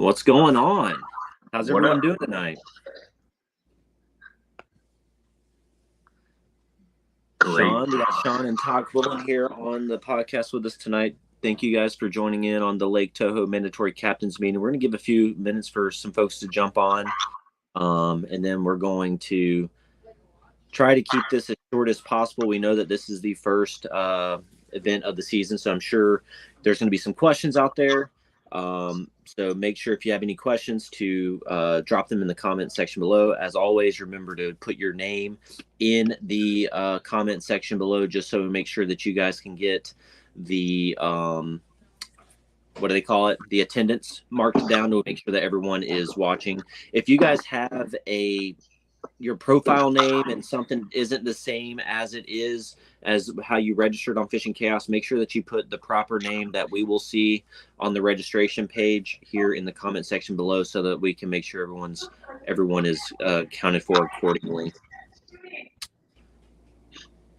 What's going on? How's everyone doing tonight? Great. We got Sean and Todd Quillen here on the podcast with us tonight. Thank you guys for joining in on the Lake Toho Mandatory Captains Meeting. We're going to give a few minutes for some folks to jump on, and then we're going to try to keep this as short as possible. We know that this is the first event of the season, so I'm sure there's going to be some questions out there. So make sure if you have any questions to drop them in the comment section below. As always, remember to put your name in the comment section below, just so we make sure that you guys can get the what do they call it? The attendance marked down to make sure that everyone is watching. If you guys have your profile name and something isn't the same as it is as how you registered on Fishing Chaos, make sure that you put the proper name that we will see on the registration page here in the comment section below, so that we can make sure everyone is counted for accordingly.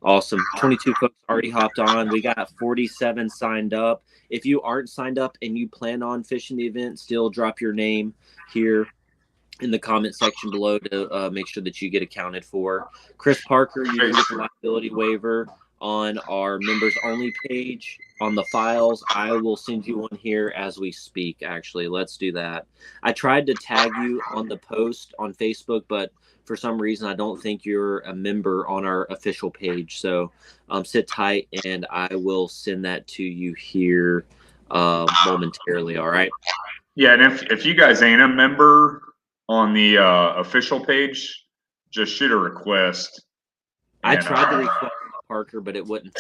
Awesome. 22 folks already hopped on. We got 47 signed up. If you aren't signed up and you plan on fishing the event, still drop your name here in the comment section below to make sure that you get accounted for. Chris Parker, you can get the liability waiver on our members only page on the files. I will send you one here as we speak. Actually, let's do that. I tried to tag you on the post on Facebook, but for some reason I don't think you're a member on our official page. So sit tight and I will send that to you here momentarily. All right. Yeah, and if you guys ain't a member on the official page, just shoot a request. I tried to request Parker, but it wouldn't.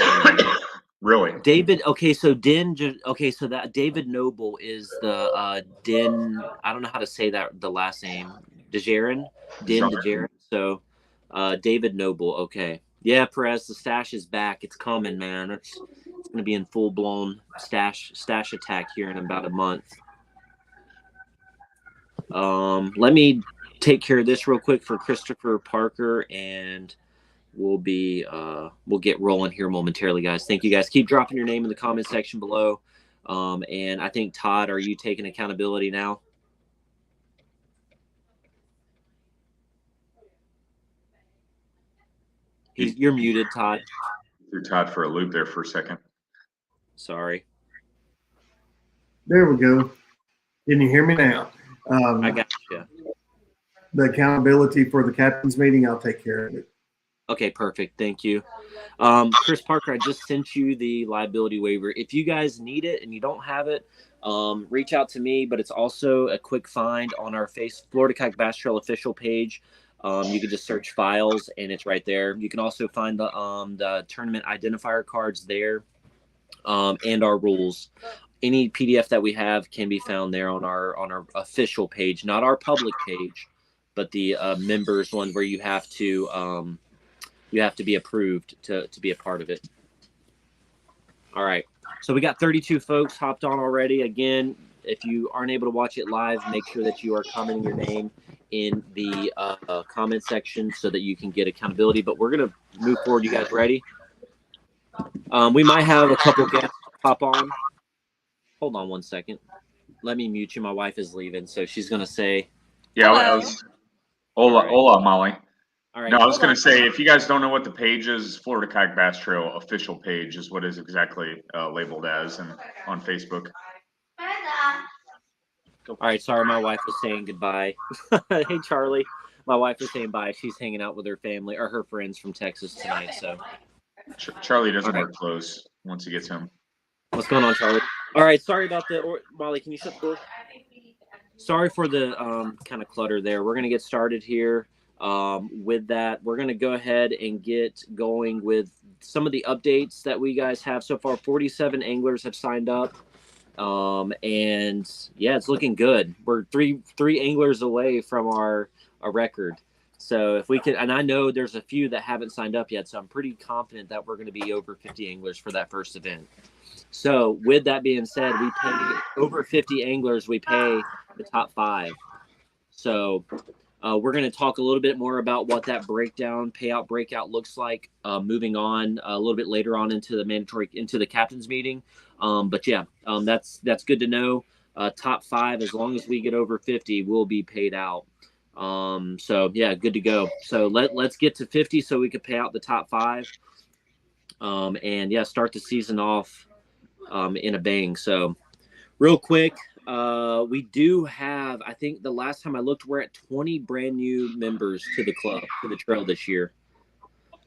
Really? David. Okay, so that David Noble is the Den. I don't know how to say that, the last name. DeJaren. DeJaren. So David Noble. Okay. Yeah, Perez, the stash is back. It's coming, man. It's going to be in full blown stash attack here in about a month. Let me take care of this real quick for Christopher Parker, and we'll get rolling here momentarily, guys. Thank you, guys. Keep dropping your name in the comment section below. And I think, Todd, are you taking accountability now? You're muted, Todd. Threw Todd for a loop there for a second. Sorry. There we go. Can you hear me now? I got you. The accountability for the captain's meeting, I'll take care of it. Okay, perfect. Thank you. Chris Parker, I just sent you the liability waiver. If you guys need it and you don't have it, reach out to me, but it's also a quick find on our Florida Kayak Bass Trail official page. You can just search files and it's right there. You can also find the tournament identifier cards there, and our rules. Any PDF that we have can be found there on our official page, not our public page, but the members one where you have to be approved to be a part of it. All right. So we got 32 folks hopped on already. Again, if you aren't able to watch it live, make sure that you are commenting your name in the comment section so that you can get accountability. But we're going to move forward. You guys ready? We might have a couple guests pop on. Hold on one second. Let me mute you. My wife is leaving, so she's going to say. Yeah, hola, Molly. All right. No, I was going to say, if you guys don't know what the page is, Florida Kayak Bass Trail official page is what is exactly labeled as on Facebook. All right. Sorry, my wife was saying goodbye. Hey, Charlie. My wife was saying bye. She's hanging out with her family or her friends from Texas tonight. So Charlie doesn't wear clothes once he gets home. What's going on, Charlie? All right. Sorry about Molly, can you shut the door? Sorry for the kind of clutter there. We're going to get started here. With that, we're going to go ahead and get going with some of the updates that we guys have so far. 47 anglers have signed up. And yeah, it's looking good. We're three anglers away from our record. So if we could, and I know there's a few that haven't signed up yet, so I'm pretty confident that we're going to be over 50 anglers for that first event. So with that being said, we pay over 50 anglers. We pay the top 5. So we're going to talk a little bit more about what that payout breakout looks like, moving on a little bit later on into the captain's meeting. But yeah, that's good to know. top 5, as long as we get over 50, will be paid out. So yeah, good to go. So let's get to 50 so we could pay out the top 5. And yeah, start the season off in a bang. So real quick, we do have, I think the last time I looked, we're at 20 brand new members to the club, to the trail this year.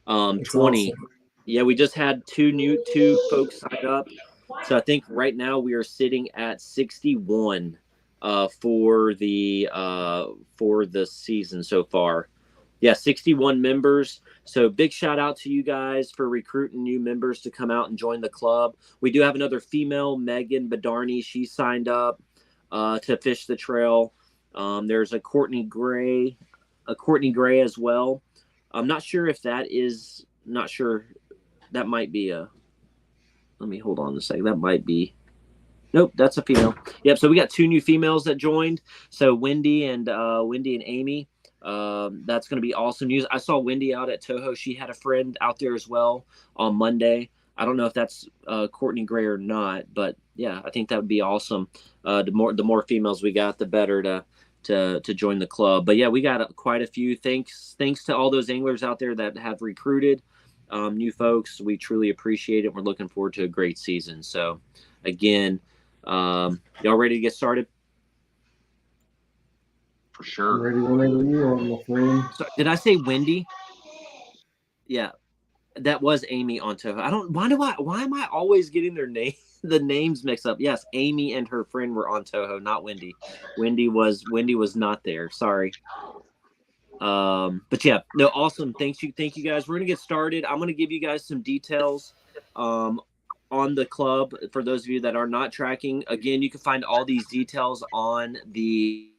20. Awesome. Yeah, we just had two folks sign up. So I think right now we are sitting at 61 for the season so far. Yeah, 61 members. So big shout out to you guys for recruiting new members to come out and join the club. We do have another female, Megan Badarni. She signed up to fish the trail. There's a Courtney Gray as well. I'm not sure if that is, not sure. That might be a, let me hold on a second. That might be, nope, that's a female. Yep. So we got 2 new females that joined. So Wendy and Amy. That's going to be awesome news. I saw Wendy out at Toho. She had a friend out there as well on Monday. I don't know if that's Courtney Gray or not, but yeah, I think that would be awesome. The more females we got, the better to join the club. But yeah, we got quite a few. Thanks to all those anglers out there that have recruited new folks. We truly appreciate it. We're looking forward to a great season. So again, y'all ready to get started? For sure. Ready whenever you are, my friend. So, did I say Wendy? Yeah, that was Amy on Toho. Why am I always getting the names mixed up? Yes, Amy and her friend were on Toho, not Wendy. Wendy was not there. Sorry. But yeah, no, awesome. Thank you guys. We're gonna get started. I'm gonna give you guys some details on the club for those of you that are not tracking. Again, you can find all these details on the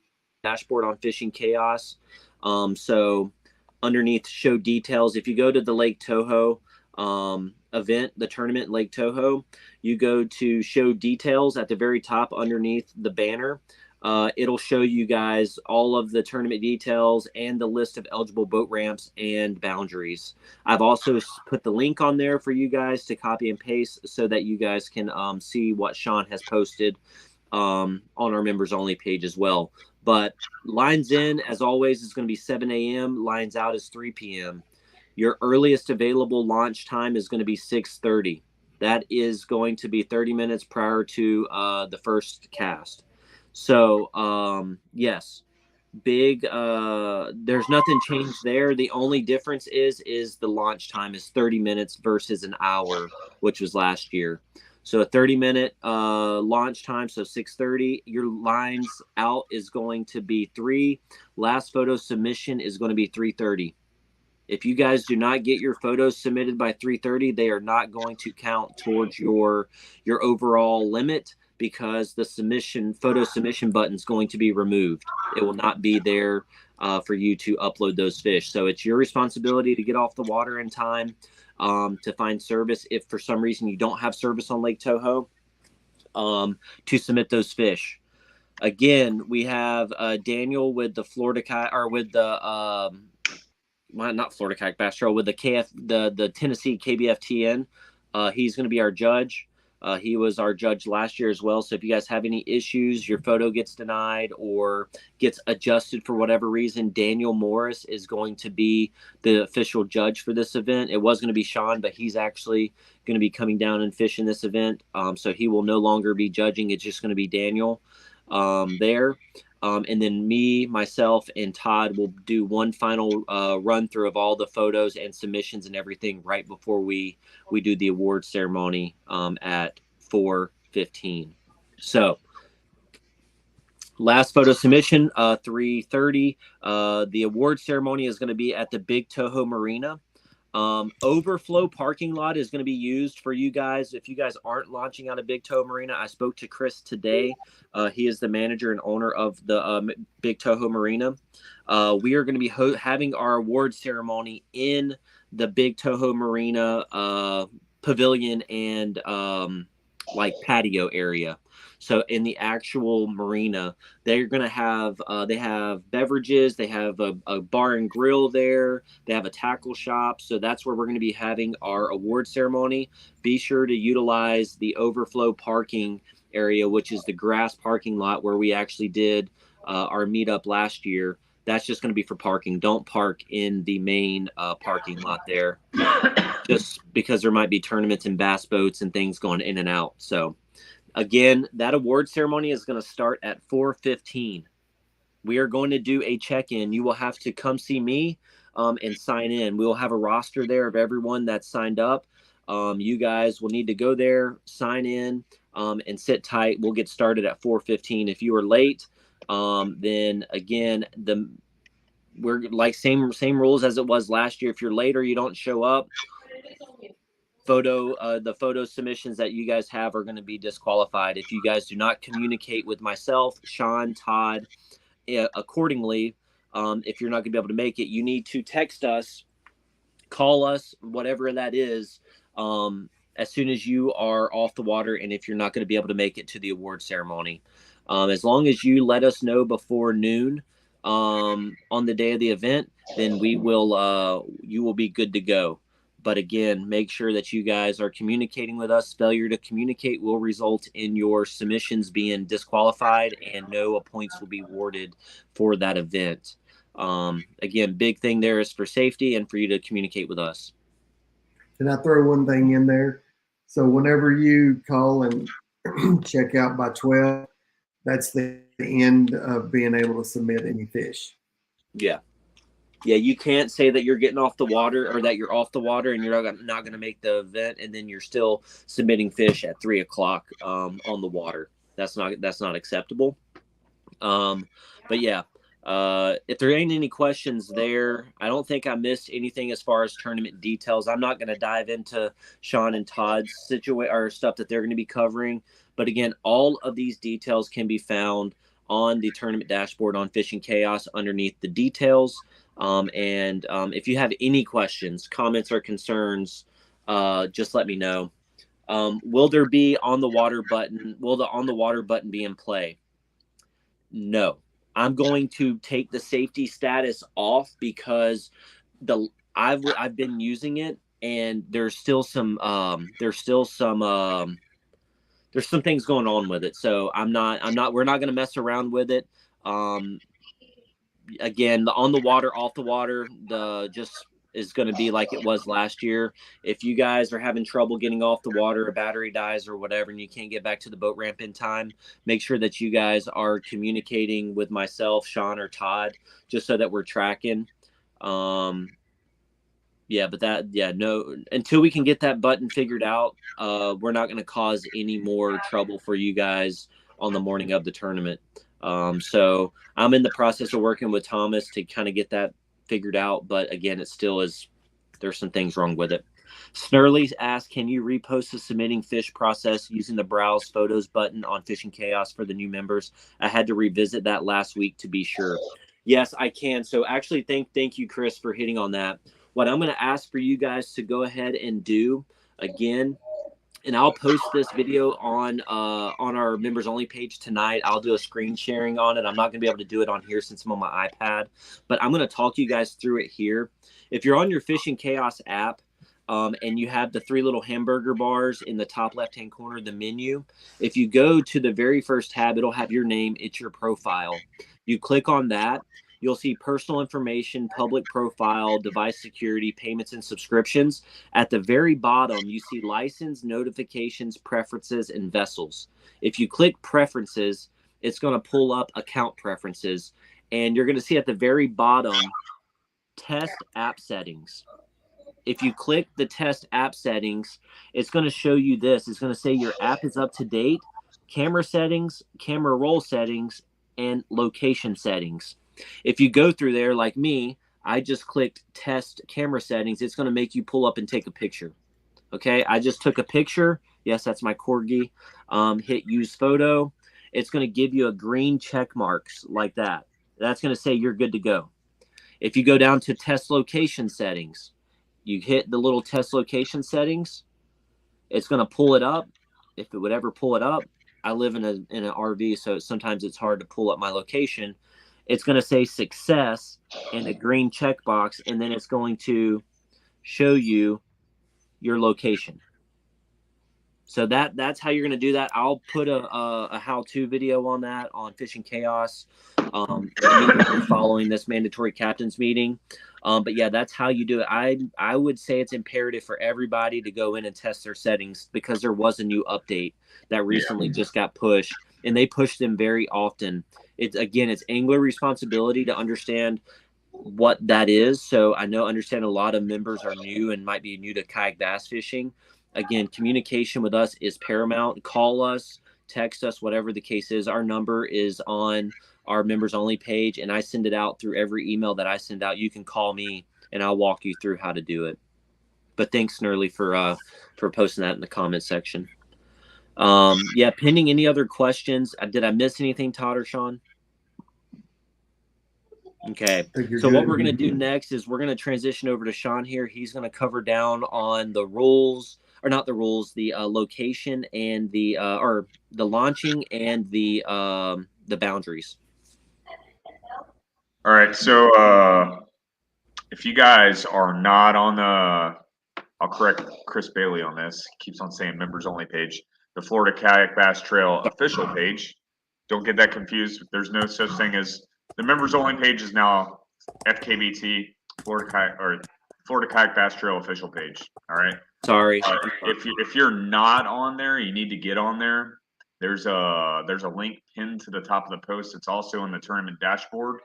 dashboard on Fishing Chaos. So underneath show details, if you go to the Lake Toho event, the tournament Lake Toho, you go to show details at the very top underneath the banner. It'll show you guys all of the tournament details and the list of eligible boat ramps and boundaries. I've also put the link on there for you guys to copy and paste so that you guys can see what Sean has posted on our members only page as well. But lines in, as always, is going to be 7 a.m. Lines out is 3 p.m. Your earliest available launch time is going to be 6:30. That is going to be 30 minutes prior to the first cast. So, yes, big, there's nothing changed there. The only difference is the launch time is 30 minutes versus an hour, which was last year. So a 30-minute launch time, so 6:30. Your lines out is going to be 3. Last photo submission is going to be 3:30. If you guys do not get your photos submitted by 3:30, they are not going to count towards your overall limit, because the photo submission button is going to be removed. It will not be there for you to upload those fish. So it's your responsibility to get off the water in time to find service. If for some reason you don't have service on Lake Toho, to submit those fish. Again, we have Daniel with the Florida or with the not Florida Kayak Bass Trail, with the Tennessee KBFTN. He's going to be our judge. He was our judge last year as well. So if you guys have any issues, your photo gets denied or gets adjusted for whatever reason, Daniel Morris is going to be the official judge for this event. It was going to be Sean, but he's actually going to be coming down and fishing this event. So he will no longer be judging. It's just going to be Daniel there. And then myself, and Todd will do one final run through of all the photos and submissions and everything right before we do the award ceremony at 4:15. So last photo submission, 3:30. The award ceremony is going to be at the Big Toho Marina. Overflow parking lot is going to be used for you guys if you guys aren't launching out of Big Toho Marina. I spoke to Chris today. He is the manager and owner of the Big Toho Marina. We are going to be having our award ceremony in the Big Toho Marina pavilion and patio area. So in the actual marina, they're going to have, they have beverages, they have a bar and grill there, they have a tackle shop. So that's where we're going to be having our award ceremony. Be sure to utilize the overflow parking area, which is the grass parking lot where we actually did our meetup last year. That's just going to be for parking. Don't park in the main parking lot there, just because there might be tournaments and bass boats and things going in and out. So again, that award ceremony is going to start at 4:15. We are going to do a check-in. You will have to come see me and sign in. We will have a roster there of everyone that's signed up. You guys will need to go there, sign in, and sit tight. We'll get started at 4:15. If you are late, then again, we're like same rules as it was last year. If you're late or you don't show up, the photo submissions that you guys have are going to be disqualified. If you guys do not communicate with myself, Sean, Todd, accordingly, if you're not going to be able to make it, you need to text us, call us, whatever that is, as soon as you are off the water, and if you're not going to be able to make it to the award ceremony. As long as you let us know before noon on the day of the event, then you will be good to go. But again, make sure that you guys are communicating with us. Failure to communicate will result in your submissions being disqualified, and no points will be awarded for that event. Again, big thing there is for safety and for you to communicate with us. Can I throw one thing in there? So whenever you call and check out by 12, that's the end of being able to submit any fish. Yeah. Yeah, you can't say that you're getting off the water, or that you're off the water and you're not going to make the event, and then you're still submitting fish at 3:00 on the water. That's not acceptable. But yeah, if there ain't any questions there, I don't think I missed anything as far as tournament details. I'm not going to dive into Sean and Todd's situation or stuff that they're going to be covering. But again, all of these details can be found on the tournament dashboard on Fishing Chaos underneath the details. If you have any questions, comments, or concerns, just let me know. Will there be on the water button? Will the on the water button be in play? No. I'm going to take the safety status off because I've been using it, and there's some things going on with it. So we're not going to mess around with it. Again, the on the water, off the water, just is going to be like it was last year. If you guys are having trouble getting off the water, a battery dies or whatever, and you can't get back to the boat ramp in time, make sure that you guys are communicating with myself, Sean, or Todd, just so that we're tracking. No, until we can get that button figured out, we're not going to cause any more trouble for you guys on the morning of the tournament. So I'm in the process of working with Thomas to kind of get that figured out, but again, it still is, there's some things wrong with it. Snurley's asked, can you repost the submitting fish process using the browse photos button on Fishing Chaos for the new members? I had to revisit that last week to be sure. Yes, I can. So actually, thank you, Chris, for hitting on that. What I'm going to ask for you guys to go ahead and do again, and I'll post this video on our members only page tonight. I'll do a screen sharing on it. I'm not going to be able to do it on here since I'm on my iPad, but I'm going to talk you guys through it here. If you're on your Fishing Chaos app, and you have the 3 little hamburger bars in the top left-hand corner of the menu, if you go to the very first tab, it'll have your name. It's your profile. You click on that. You'll see personal information, public profile, device security, payments, and subscriptions. At the very bottom, you see license, notifications, preferences, and vessels. If you click preferences, it's going to pull up account preferences. And you're going to see at the very bottom, test app settings. If you click the test app settings, it's going to show you this. It's going to say your app is up to date, camera settings, camera roll settings, and location settings. If you go through there like me, I just clicked test camera settings. It's going to make you pull up and take a picture. Okay, I just took a picture. Yes, that's my corgi. Hit use photo. It's going to give you a green check marks like that. That's going to say you're good to go. If you go down to test location settings, you hit the little test location settings. It's going to pull it up. If it would ever pull it up, I live in an RV, so sometimes it's hard to pull up my location. It's going to say success and a green checkbox, and then it's going to show you your location. So that's how you're going to do that. I'll put a how-to video on that on Fishing Chaos immediately following this mandatory captain's meeting. But yeah, that's how you do it. I would say it's imperative for everybody to go in and test their settings, because there was a new update that recently just got pushed, and they push them very often. It's angler responsibility to understand what that is. So understand a lot of members are new and might be new to kayak bass fishing. Again, communication with us is paramount. Call us, text us, whatever the case is. Our number is on our members only page, and I send it out through every email that I send out. You can call me and I'll walk you through how to do it. But thanks, Nerly, for posting that in the comment section. Pending any other questions. Did I miss anything, Todd or Sean? Okay, so what we're going to do next is we're going to transition over to Sean here. He's going to cover down on the rules, or not the rules, the location and the launching and the boundaries. All right, so if you guys are not on I'll correct Chris Bailey on this. He keeps on saying members only page. The Florida Kayak Bass Trail official page. Don't get that confused. There's no such thing as the members only page is now FKBT Florida Kayak Bass Trail official page. All right. Sorry. If you're not on there, you need to get on there. There's a link pinned to the top of the post. It's also in the tournament dashboard.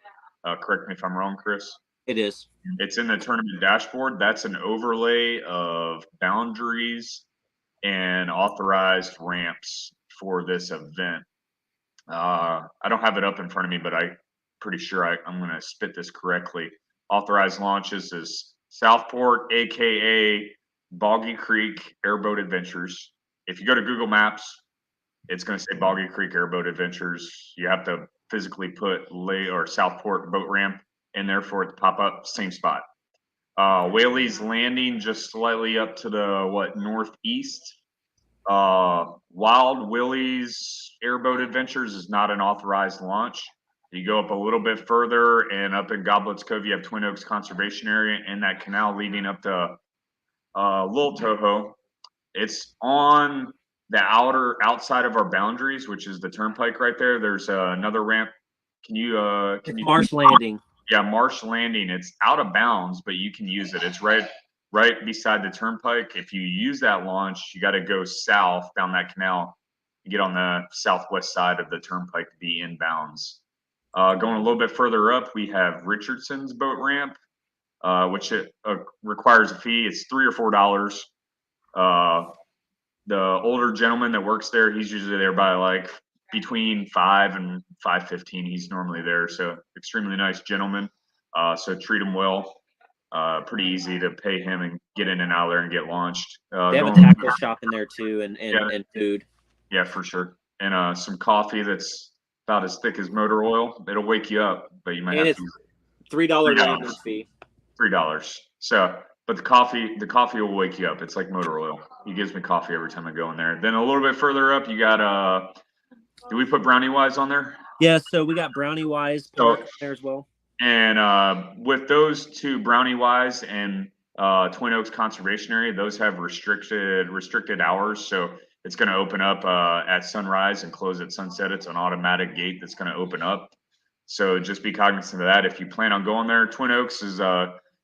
Correct me if I'm wrong, Chris. It is. It's in the tournament dashboard. That's an overlay of boundaries and authorized ramps for this event. I don't have it up in front of me, but I'm pretty sure I'm going to spit this correctly. Authorized launches is Southport, aka Boggy Creek Airboat Adventures. If you go to Google Maps, it's going to say Boggy Creek Airboat Adventures. You have to physically put Southport boat ramp in there for it to pop up. Same spot. Whaley's Landing, just slightly up to the northeast. Wild Willie's Airboat Adventures is not an authorized launch. You go up a little bit further, and up in Goblet's Cove, you have Twin Oaks Conservation Area and that canal leading up to Lake Toho. It's on the outside of our boundaries, which is the turnpike right there. There's another ramp. Can you Marsh Landing? Yeah, Marsh Landing. It's out of bounds, but you can use it. It's right beside the turnpike. If you use that launch, you got to go south down that canal. You get on the southwest side of the turnpike to be in bounds. Going a little bit further up, we have Richardson's boat ramp, which requires a fee. It's $3 or $4. The older gentleman that works there, he's usually there by between 5 and 5:15. He's normally there, so extremely nice gentleman. So treat him well. Pretty easy to pay him and get in and out of there and get launched. They have a tackle shop in there too, and food. Yeah, for sure. And some coffee that's about as thick as motor oil. It'll wake you up, but you might have to. $3 landing fee. $3. So, but the coffee will wake you up. It's like motor oil. He gives me coffee every time I go in there. Then a little bit further up, you got do we put Brownie Wise on there? Yeah, so we got Brownie Wise there as well. And with those two, Brownie Wise and Twin Oaks Conservation Area, those have restricted hours. So it's going to open up at sunrise and close at sunset. It's an automatic gate that's going to open up. So just be cognizant of that. If you plan on going there, Twin Oaks is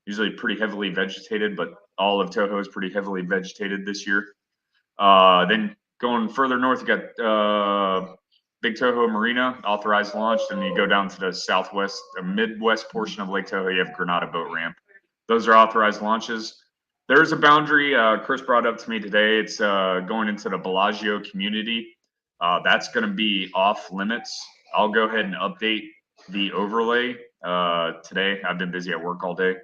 usually pretty heavily vegetated, but all of Toho is pretty heavily vegetated this year. Then going further north, you got Big Toho Marina, authorized launch. Then you go down to the southwest, or midwest portion of Lake Toho, you have Granada Boat Ramp. Those are authorized launches. There's a boundary Chris brought up to me today. It's going into the Bellagio community. That's going to be off limits. I'll go ahead and update the overlay today. I've been busy at work all day.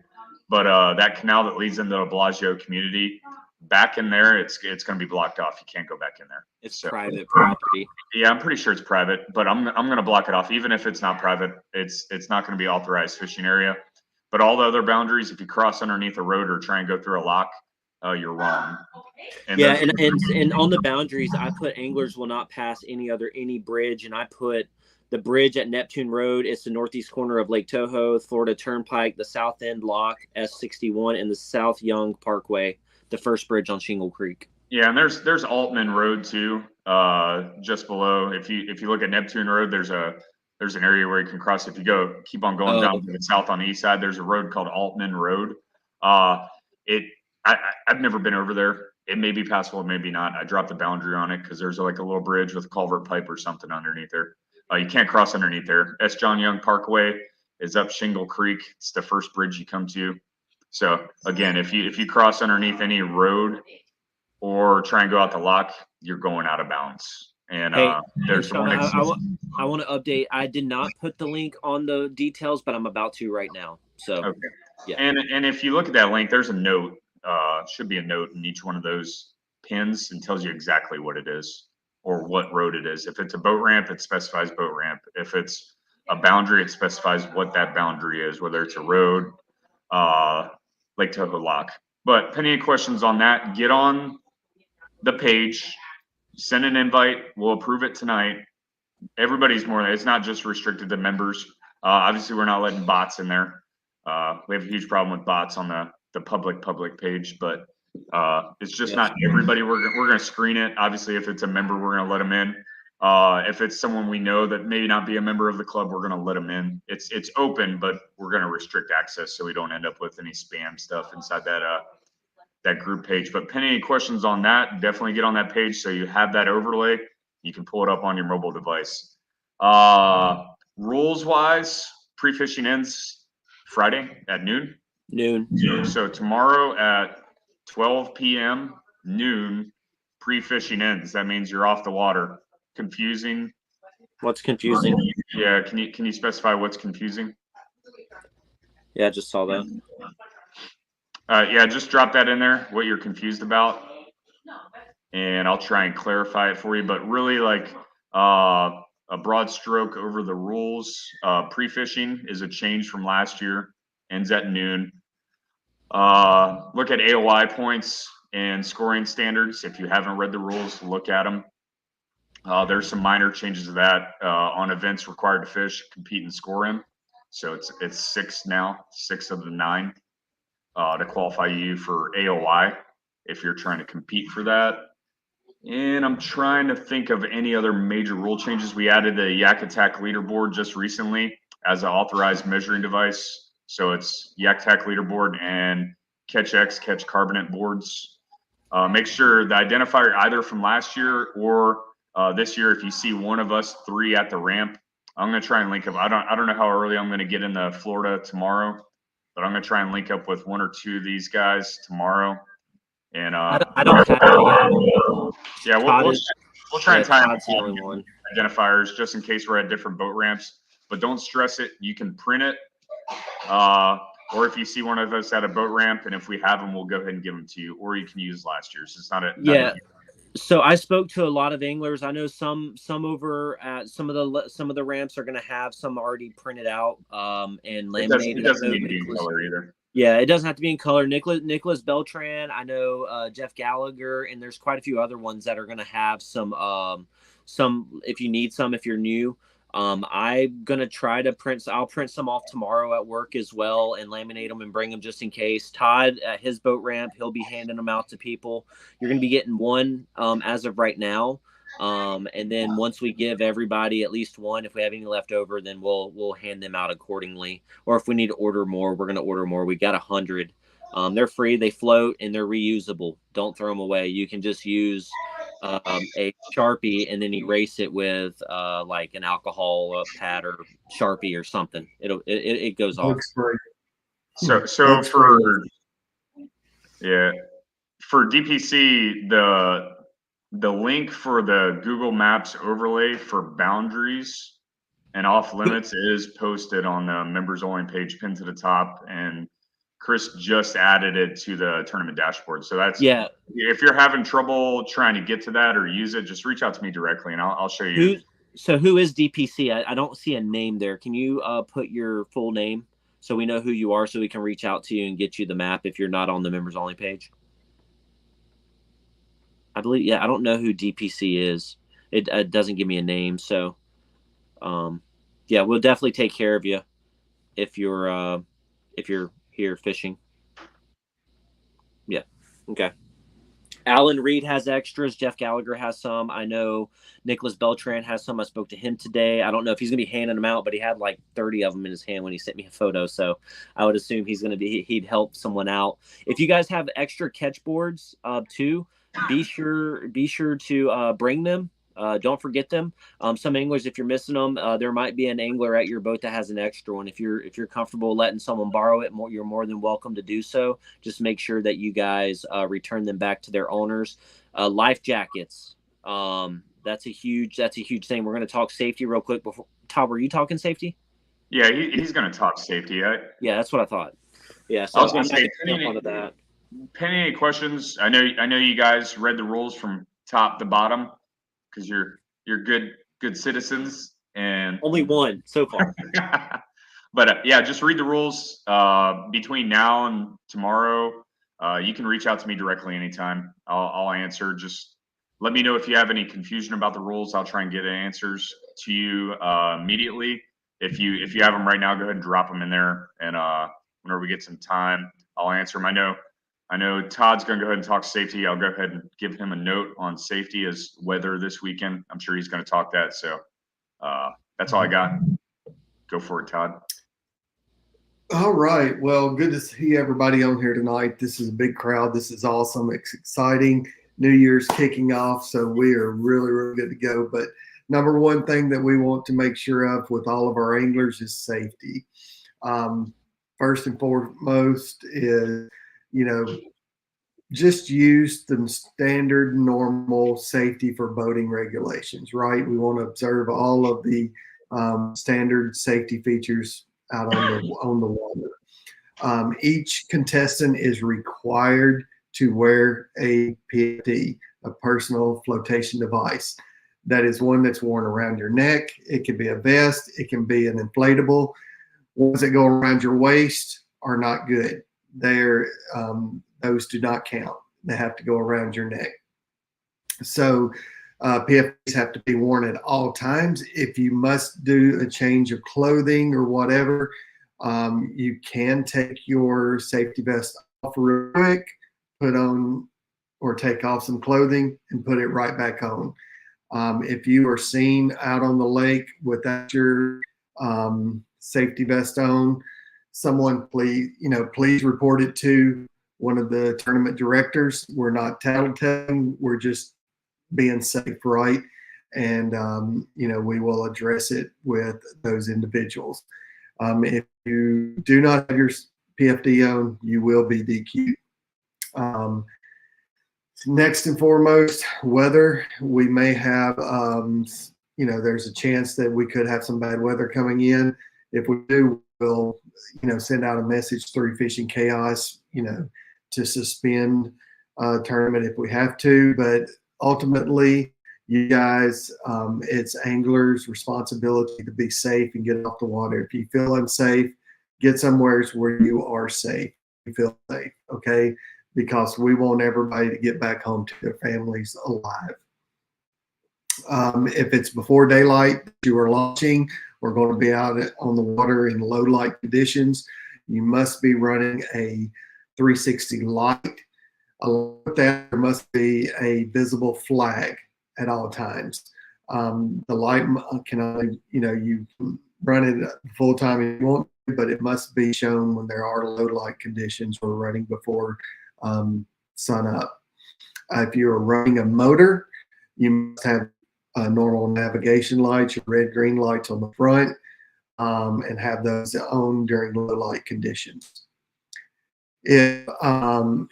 But that canal that leads into the Bellagio community, back in there, it's going to be blocked off. You can't go back in there. It's private property. Yeah, I'm pretty sure it's private, but I'm going to block it off. Even if it's not private, it's not going to be authorized fishing area. But all the other boundaries, if you cross underneath a road or try and go through a lock, you're wrong. And and on the boundaries, I put anglers will not pass any bridge, and I put the bridge at Neptune Road. It's the northeast corner of Lake Toho, Florida Turnpike, the South End Lock, S61, and the South Young Parkway, the first bridge on Shingle Creek. Yeah, and there's Altman Road too, just below. If you look at Neptune Road, there's an area where you can cross. If you keep on going down to the south on the east side, there's a road called Altman Road. It I've never been over there. It may be passable, it may be not. I dropped the boundary on it because there's like a little bridge with a culvert pipe or something underneath there. You can't cross underneath there. S. John Young Parkway is up Shingle Creek. It's the first bridge you come to. So again, if you cross underneath any road or try and go out the lock, you're going out of bounds. And there's Sean, one. I want to update. I did not put the link on the details, but I'm about to right now. So okay. Yeah. And if you look at that link, there's a note. Should be a note in each one of those pins and tells you exactly what it is or what road it is. If it's a boat ramp, it specifies boat ramp. If it's a boundary, it specifies what that boundary is, whether it's a road, Lake Toho lock. But any questions on that, get on the page, send an invite. We'll approve it tonight. Everybody's it's not just restricted to members. Obviously, we're not letting bots in there. We have a huge problem with bots on the public page, but it's just not everybody. We're going to screen it. Obviously, if it's a member, we're going to let them in. If it's someone we know that may not be a member of the club, we're going to let them in. It's open, but we're going to restrict access so we don't end up with any spam stuff inside that group page. But any questions on that, definitely get on that page so you have that overlay. You can pull it up on your mobile device. Rules wise, pre-fishing ends Friday at noon. So tomorrow at 12 p.m. noon, pre-fishing ends. That means you're off the water. Confusing? What's confusing? Yeah, can you specify what's confusing? Yeah, I just saw that. Yeah, just drop that in there, what you're confused about, and I'll try and clarify it for you. But really, like a broad stroke over the rules, pre-fishing is a change from last year, ends at noon. Look at AOI points and scoring standards. If you haven't read the rules, look at them. There's some minor changes to that on events required to fish, compete, and score in. So it's 6 now, 6 of the 9 to qualify you for AOI if you're trying to compete for that. And I'm trying to think of any other major rule changes. We added the Yak Attack leaderboard just recently as an authorized measuring device. So it's Yak Attack leaderboard and Catch X, Catch Carbonate boards. Make sure the identifier either from last year or this year, if you see one of us 3 at the ramp, I'm going to try and link up. I don't know how early I'm going to get into Florida tomorrow, but I'm going to try and link up with 1 or 2 of these guys tomorrow. And I don't have it yet. Yeah, we'll try and tie one identifiers just in case we're at different boat ramps. But don't stress it. You can print it, or if you see one of us at a boat ramp, and if we have them, we'll go ahead and give them to you. Or you can use last year's. It's not a So I spoke to a lot of anglers. I know some over at some of the ramps are going to have some already printed out and laminated. It doesn't need to be in color either. Yeah, it doesn't have to be in color. Nicholas Beltran, I know Jeff Gallagher, and there's quite a few other ones that are going to have some if you need some, if you're new. I'm going to try to I'll print some off tomorrow at work as well and laminate them and bring them just in case. Todd at his boat ramp, he'll be handing them out to people. You're going to be getting one as of right now. And then once we give everybody at least one, if we have any left over, then we'll hand them out accordingly. Or if we need to order more, we're going to order more. We got 100. They're free, they float, and they're reusable. Don't throw them away. You can just use a Sharpie and then erase it with like an alcohol pad or Sharpie or something. It goes off. So for DPC, the link for the Google Maps overlay for boundaries and off limits is posted on the members only page pinned to the top, and Chris just added it to the tournament dashboard. So that's, if you're having trouble trying to get to that or use it, just reach out to me directly and I'll show you. Who is DPC? I don't see a name there. Can you put your full name so we know who you are so we can reach out to you and get you the map if you're not on the members only page? I believe, I don't know who DPC is. It doesn't give me a name. So, we'll definitely take care of you if you're here fishing. Yeah. Okay. Alan Reed has extras. Jeff Gallagher has some. I know Nicholas Beltran has some. I spoke to him today. I don't know if he's going to be handing them out, but he had like 30 of them in his hand when he sent me a photo. So I would assume he'd help someone out. If you guys have extra catch boards too, be sure to bring them. Don't forget them. Some anglers, if you're missing them, there might be an angler at your boat that has an extra one. If you're comfortable letting someone borrow it, you're more than welcome to do so. Just make sure that you guys return them back to their owners. Life jackets. That's a huge thing. We're going to talk safety real quick. Before Todd, were you talking safety? Yeah, he's going to talk safety. Yeah, that's what I thought. Yeah, so I was going to say, jump onto that. Penny, any questions? I know you guys read the rules from top to bottom because you're good citizens, and Only one so far. But yeah, just read the rules. Between now and tomorrow, you can reach out to me directly anytime. I'll answer. Just let me know if you have any confusion about the rules. I'll try and get answers to you immediately. If you have them right now, go ahead and drop them in there, and whenever we get some time, I'll answer them. I know Todd's going to go ahead and talk safety. I'll go ahead and give him a note on safety as weather this weekend. I'm sure he's going to talk that. So that's all I got. Go for it, Todd. All right. Well, good to see everybody on here tonight. This is a big crowd. This is awesome. It's exciting. New Year's kicking off, so we are really, really good to go. But number one thing that we want to make sure of with all of our anglers is safety. First and foremost is, just use the standard normal safety for boating regulations, right? We want to observe all of the standard safety features out on the water. Each contestant is required to wear a PFD, a personal flotation device. That is one that's worn around your neck. It can be a vest. It can be an inflatable. Ones that go around your waist are not good. Those do not count. They have to go around your neck. So PFDs have to be worn at all times. If you must do a change of clothing or whatever, you can take your safety vest off real quick, put on or take off some clothing and put it right back on. If you are seen out on the lake without your safety vest on, someone please report it to one of the tournament directors. We're not tattletelling, we're just being safe, right? And we will address it with those individuals. If you do not have your PFD on, you will be DQ'd. Next and foremost, weather. We may have, there's a chance that we could have some bad weather coming in. If we do, we'll, send out a message through Fishing Chaos, to suspend tournament if we have to. But ultimately, you guys, it's anglers' responsibility to be safe and get off the water. If you feel unsafe, get somewhere where you are safe. You feel safe, okay? Because we want everybody to get back home to their families alive. If it's before daylight, you are launching, we're going to be out on the water in low light conditions. You must be running a 360 light. Along with that, there must be a visible flag at all times. The light can only, you run it full time if you want, but it must be shown when there are low light conditions or running before sun up. If you're running a motor, you must have normal navigation lights, your red, green lights on the front, and have those on during low light conditions. If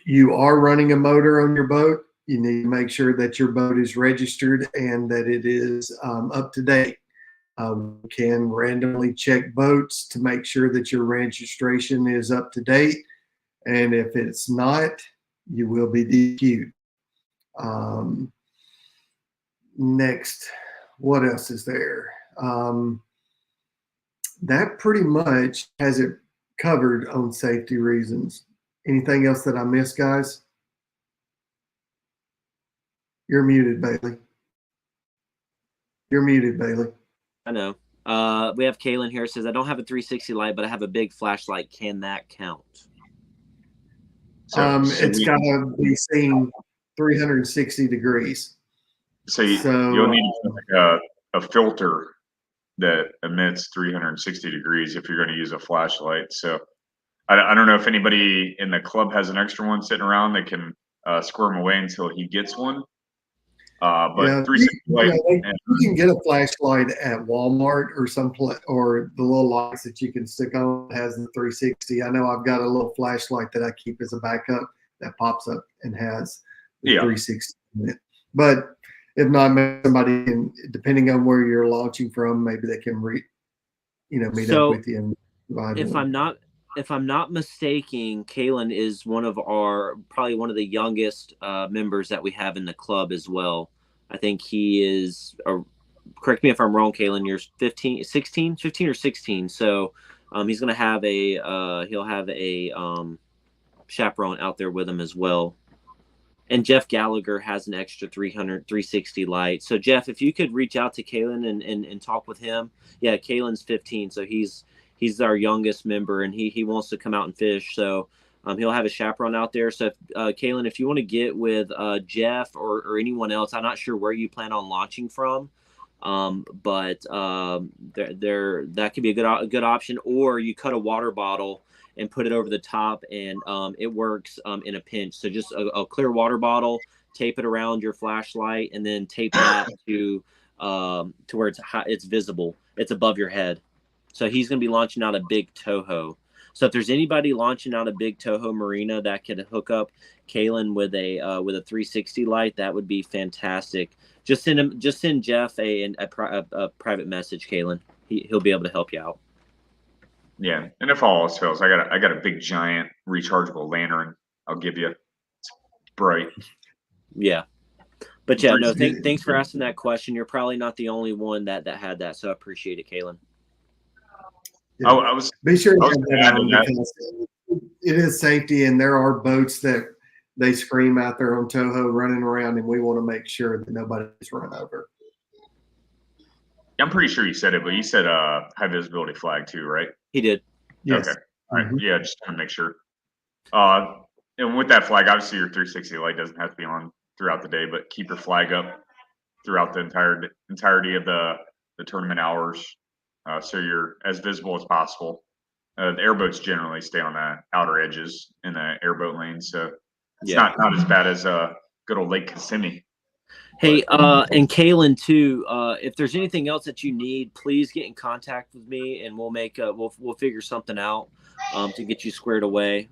you are running a motor on your boat, you need to make sure that your boat is registered and that it is up to date. We can randomly check boats to make sure that your registration is up to date. And if it's not, you will be DQ'd. Next, what else is there? That pretty much has it covered on safety reasons. Anything else that I missed, guys? You're muted, Bailey. You're muted, Bailey. I know. We have Kaylin here. Says, I don't have a 360 light, but I have a big flashlight. Can that count? It's got to be seen. 360 degrees. So you'll need like a filter that emits 360 degrees if you're going to use a flashlight. So I don't know if anybody in the club has an extra one sitting around that can squirm away until he gets one. But yeah, 360 light. You can get a flashlight at Walmart or or the little lights that you can stick on has the 360. I know I've got a little flashlight that I keep as a backup that pops up and has the 360 in it. But if not, somebody can, depending on where you're launching from, maybe they can meet up with you and provide one. If I'm not mistaken, Kalen is probably one of the youngest members that we have in the club as well. I think he is, correct me if I'm wrong, Kalen, you're 15 or 16. So he's going to have he'll have a chaperone out there with him as well. And Jeff Gallagher has an extra 360 light. So Jeff, if you could reach out to Kalen and talk with him. Yeah, Kalen's 15. So he's our youngest member, and he wants to come out and fish. So he'll have a chaperone out there. So Kalen, if you want to get with Jeff or anyone else, I'm not sure where you plan on launching from, but that could be a good option. Or you cut a water bottle and put it over the top, and it works in a pinch. So just a clear water bottle, tape it around your flashlight, and then tape that to where it's visible. It's above your head. So he's going to be launching out a Big Toho. So if there's anybody launching out a Big Toho Marina that could hook up Kalen with a 360 light, that would be fantastic. Just send Jeff a private message, Kalen. He'll be able to help you out. Yeah, and if all else fails, I got a big giant rechargeable lantern. I'll give you. It's bright. Yeah, but yeah, no. Thanks for asking that question. You're probably not the only one that had that, so I appreciate it, Kalen. Yeah. I was be sure to have that on because it is safety, and there are boats that they scream out there on Toho running around, and we want to make sure that nobody's run over. I'm pretty sure you said it, but you said high visibility flag too, right? He did. Yes. Okay. All right. Yeah, just trying to make sure. And with that flag, obviously your 360 light doesn't have to be on throughout the day, but keep your flag up throughout the entirety of the tournament hours, so you're as visible as possible. The airboats generally stay on the outer edges in the airboat lane, so it's not as bad as good old Lake Kissimmee. Hey, and Kalen too. If there's anything else that you need, please get in contact with me, and we'll make we'll figure something out to get you squared away.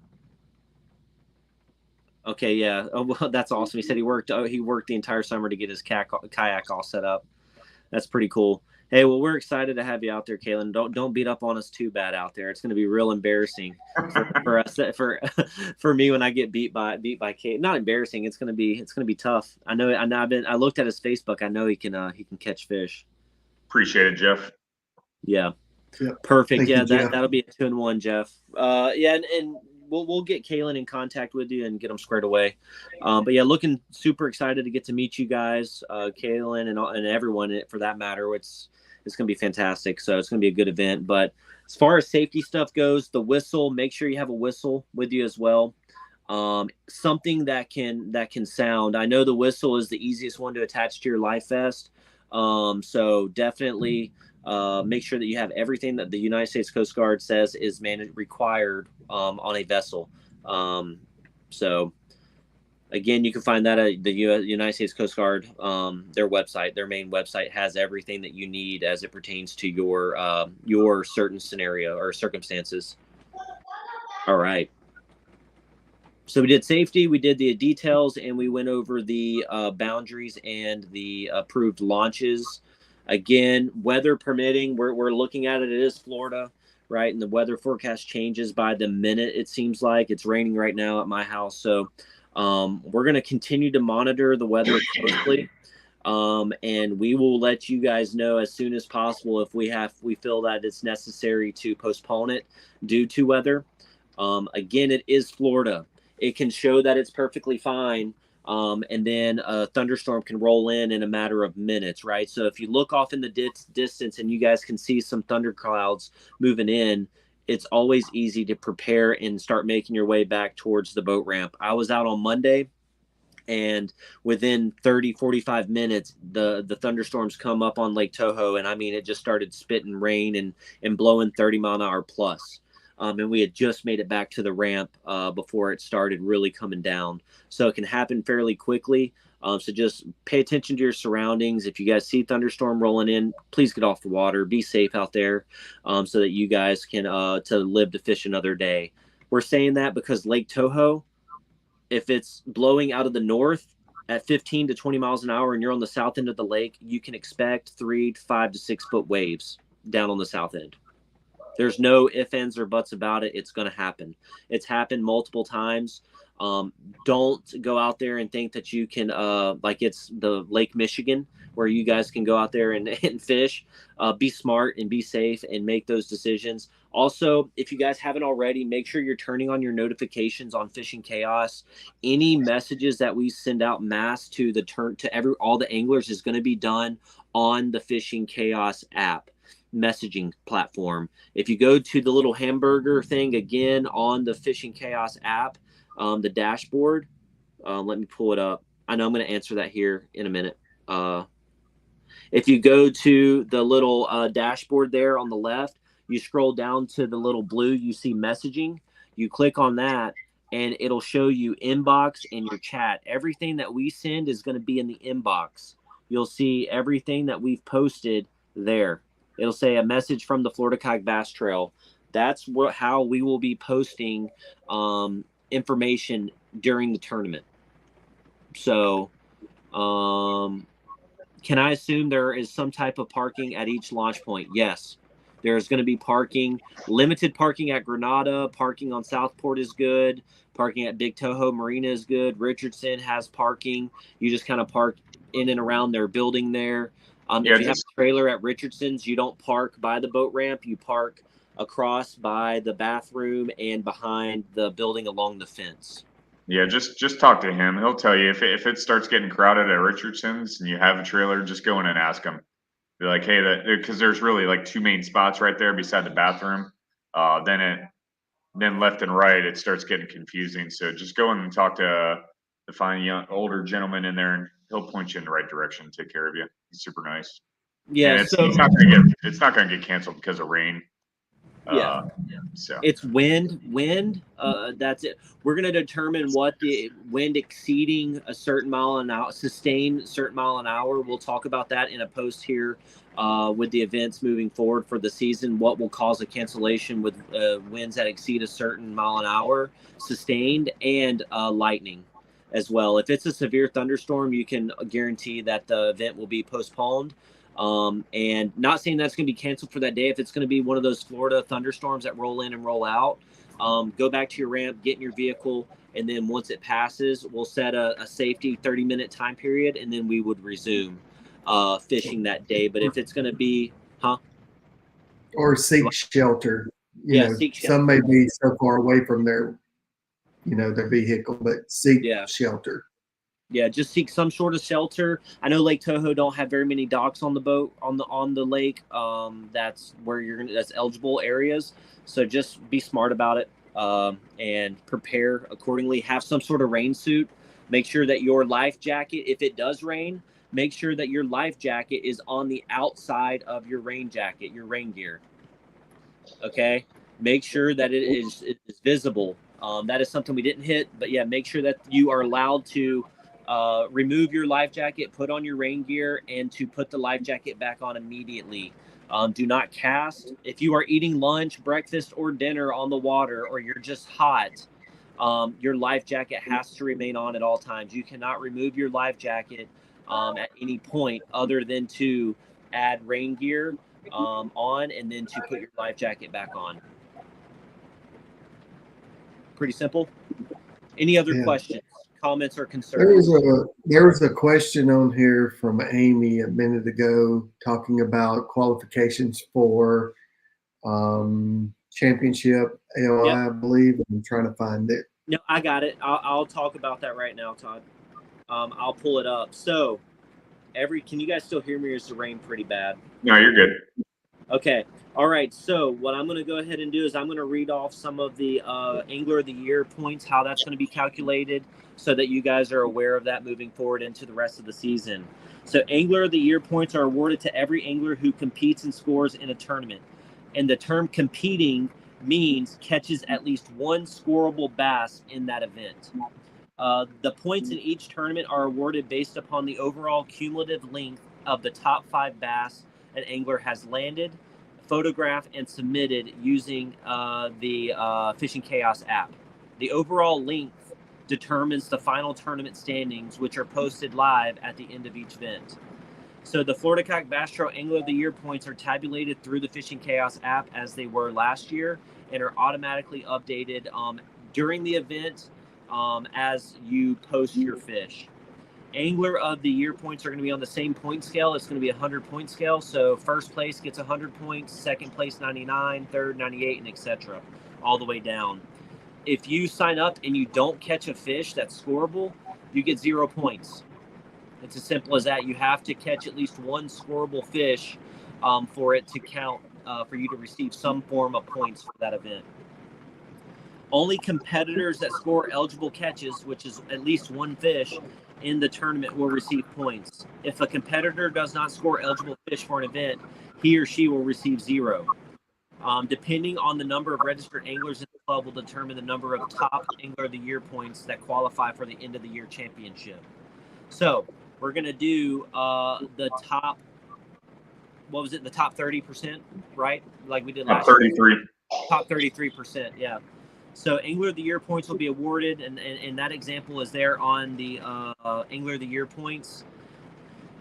Okay, yeah. Oh, well, that's awesome. He said he worked the entire summer to get his kayak all set up. That's pretty cool. Hey, well, we're excited to have you out there, Kalen. Don't beat up on us too bad out there. It's going to be real embarrassing for us for me when I get beat by Kalen. Not embarrassing. It's going to be tough. I know. I looked at his Facebook. I know he can catch fish. Appreciate it, Jeff. Yeah. Yep. Perfect. Thank you, that'll be a 2-1, Jeff. Yeah, and we'll get Kalen in contact with you and get them squared away. But yeah, looking super excited to get to meet you guys, Kalen and everyone for that matter. It's going to be fantastic. So it's going to be a good event. But as far as safety stuff goes, the whistle, make sure you have a whistle with you as well. Something that can sound. I know the whistle is the easiest one to attach to your life vest. So definitely make sure that you have everything that the United States Coast Guard says is required on a vessel. So again, you can find that at the United States Coast Guard. Their website, their main website, has everything that you need as it pertains to your certain scenario or circumstances. All right. So we did safety, we did the details, and we went over the boundaries and the approved launches. Again, weather permitting, we're looking at it. It is Florida, right? And the weather forecast changes by the minute. It seems like it's raining right now at my house. So we're going to continue to monitor the weather closely. And we will let you guys know as soon as possible if we feel that it's necessary to postpone it due to weather. Again, it is Florida. It can show that it's perfectly fine. And then a thunderstorm can roll in a matter of minutes, right? So if you look off in the distance and you guys can see some thunder clouds moving in, it's always easy to prepare and start making your way back towards the boat ramp. I was out on Monday, And within 30, 45 minutes, the thunderstorms come up on Lake Toho. And I mean, it just started spitting rain and blowing 30-mile-an-hour plus. And we had just made it back to the ramp before it started really coming down. So it can happen fairly quickly. So just pay attention to your surroundings. If you guys see thunderstorm rolling in, please get off the water. Be safe out there so that you guys can to live to fish another day. We're saying that because Lake Toho, if it's blowing out of the north at 15 to 20 miles an hour and you're on the south end of the lake, you can expect 3 to 5 to 6 foot waves down on the south end. There's no ifs, ands, or buts about it. It's going to happen. It's happened multiple times. Don't go out there and think that you can, like it's the Lake Michigan, where you guys can go out there and fish. Be smart and be safe and make those decisions. Also, if you guys haven't already, make sure you're turning on your notifications on Fishing Chaos. Any messages that we send out mass to all the anglers is going to be done on the Fishing Chaos app messaging platform. If you go to the little hamburger thing again on the Fishing Chaos app, the dashboard, let me pull it up. I know I'm going to answer that here in a minute. If you go to the little dashboard there on the left, you scroll down to the little blue, you see messaging. You click on that and it'll show you inbox and your chat. Everything that we send is going to be in the inbox. You'll see everything that we've posted there. It'll say a message from the Florida Kayak Bass Trail. That's how we will be posting information during the tournament. So, can I assume there is some type of parking at each launch point? Yes. There's going to be parking, limited parking at Granada. Parking on Southport is good. Parking at Big Toho Marina is good. Richardson has parking. You just kind of park in and around their building there. If you have a trailer at Richardson's, you don't park by the boat ramp. You park across by the bathroom and behind the building along the fence. Yeah, just talk to him. He'll tell you if it starts getting crowded at Richardson's and you have a trailer, just go in and ask him. Be like, hey, because there's really like 2 main spots right there beside the bathroom. Then left and right, it starts getting confusing. So just go in and talk to the fine young older gentleman in there, and he'll point you in the right direction and take care of you. He's super nice. Yeah, and it's not gonna get canceled because of rain. Yeah. So it's wind. That's it. We're going to determine what the wind exceeding a certain mile an hour, sustained certain mile an hour. We'll talk about that in a post here with the events moving forward for the season. What will cause a cancellation with winds that exceed a certain mile an hour, sustained, and lightning as well. If it's a severe thunderstorm, you can guarantee that the event will be postponed. And not saying that's going to be canceled for that day. If it's going to be one of those Florida thunderstorms that roll in and roll out, go back to your ramp, get in your vehicle, and then once it passes, we'll set a safety 30-minute time period, and then we would resume fishing that day. But if it's going to be, or seek shelter. Seek shelter. Some may be so far away from their vehicle, but seek shelter. Yeah, just seek some sort of shelter. I know Lake Toho don't have very many docks on the boat on the lake. That's where that's eligible areas. So just be smart about it and prepare accordingly. Have some sort of rain suit. Make sure that your life jacket, if it does rain, make sure that your life jacket is on the outside of your rain jacket, your rain gear. Okay, make sure that it is visible. That is something we didn't hit, but yeah, make sure that you are allowed to remove your life jacket, put on your rain gear, and to put the life jacket back on immediately. Do not cast. If you are eating lunch, breakfast, or dinner on the water, or you're just hot, your life jacket has to remain on at all times. You cannot remove your life jacket at any point other than to add rain gear on and then to put your life jacket back on. Pretty simple. Any other questions, comments, or concerns? There was a question on here from Amy a minute ago talking about qualifications for championship AOI, I believe. I'm trying to find it. No, I got it. I'll talk about that right now, Todd. I'll pull it up. So, can you guys still hear me, or is the rain pretty bad? No, you're good. Okay. All right. So what I'm going to go ahead and do is I'm going to read off some of the Angler of the Year points, how that's going to be calculated, so that you guys are aware of that moving forward into the rest of the season. So Angler of the Year points are awarded to every angler who competes and scores in a tournament. And the term competing means catches at least one scoreable bass in that event. The points in each tournament are awarded based upon the overall cumulative length of the top 5 bass an angler has landed, photographed, and submitted using the Fishing Chaos app. The overall length determines the final tournament standings, which are posted live at the end of each event. So the Florida Kayak Bass Trail Angler of the Year points are tabulated through the Fishing Chaos app as they were last year and are automatically updated during the event as you post your fish. Angler of the Year points are going to be on the same point scale. It's going to be a 100-point scale. So first place gets 100 points, second place 99, third 98, and etc. all the way down. If you sign up and you don't catch a fish that's scoreable, you get 0 points. It's as simple as that. You have to catch at least one scoreable fish for it to count, for you to receive some form of points for that event. Only competitors that score eligible catches, which is at least one fish in the tournament, will receive points. If a competitor does not score eligible fish for an event, he or she will receive 0. Depending on the number of registered anglers in the club will determine the number of top Angler of the Year points that qualify for the end of the year championship. So we're going to do the top, what was it, the top 30%, right? Like we did last year. 33. Top 33%, yeah. So Angler of the Year points will be awarded, and that example is there on the Angler of the Year points.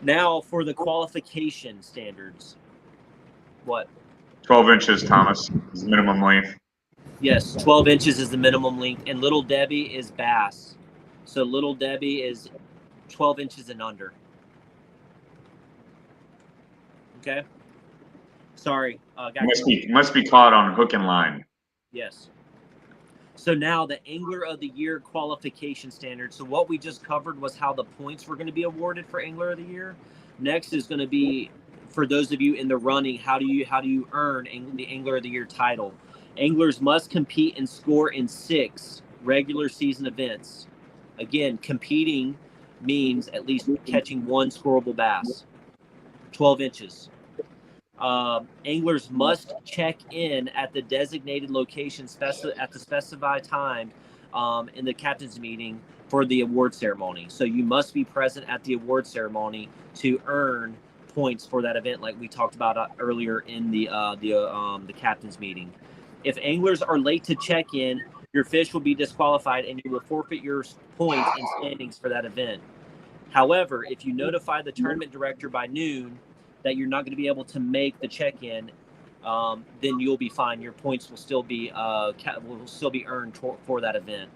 Now for the qualification standards. What? 12 inches, Thomas, is the minimum length. Yes, 12 inches is the minimum length, and Little Debbie is bass. So Little Debbie is 12 inches and under. Okay. Sorry. Must be caught on hook and line. Yes. So now the Angler of the Year qualification standard. So what we just covered was how the points were going to be awarded for Angler of the Year. Next is going to be, for those of you in the running, how do you earn the Angler of the Year title? Anglers must compete and score in 6 regular season events. Again, competing means at least catching one scoreable bass. 12 inches. Anglers must check in at the designated location at the specified time in the captain's meeting for the award ceremony. So you must be present at the award ceremony to earn points for that event, like we talked about earlier in the captain's meeting. If anglers are late to check in, your fish will be disqualified and you will forfeit your points and standings for that event. However, if you notify the tournament director by noon that you're not going to be able to make the check-in, then you'll be fine. Your points will still be earned for that event.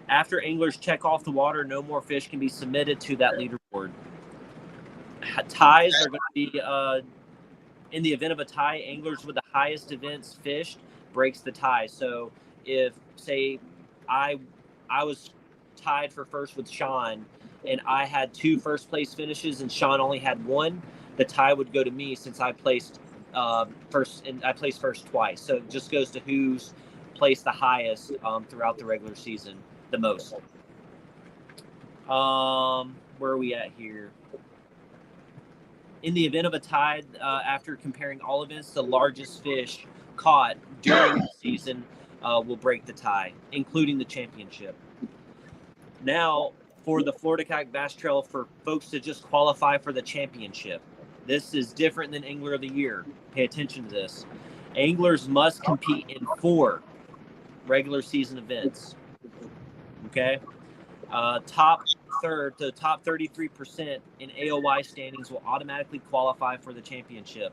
After anglers check off the water, no more fish can be submitted to that leaderboard. Ties are going to be in the event of a tie. Anglers with the highest events fished breaks the tie. So if, say, I was tied for first with Sean, and I had 2 first place finishes and Sean only had 1, the tie would go to me since I placed first, and I placed first twice. So it just goes to who's placed the highest throughout the regular season the most. Where are we at here? In the event of a tie, after comparing all events, the largest fish caught during the season will break the tie, including the championship. Now, for the Florida Kayak Bass Trail, for folks to just qualify for the championship, this is different than Angler of the Year. Pay attention to this. Anglers must compete in 4 regular season events. Okay? Top 33% in AOY standings will automatically qualify for the championship.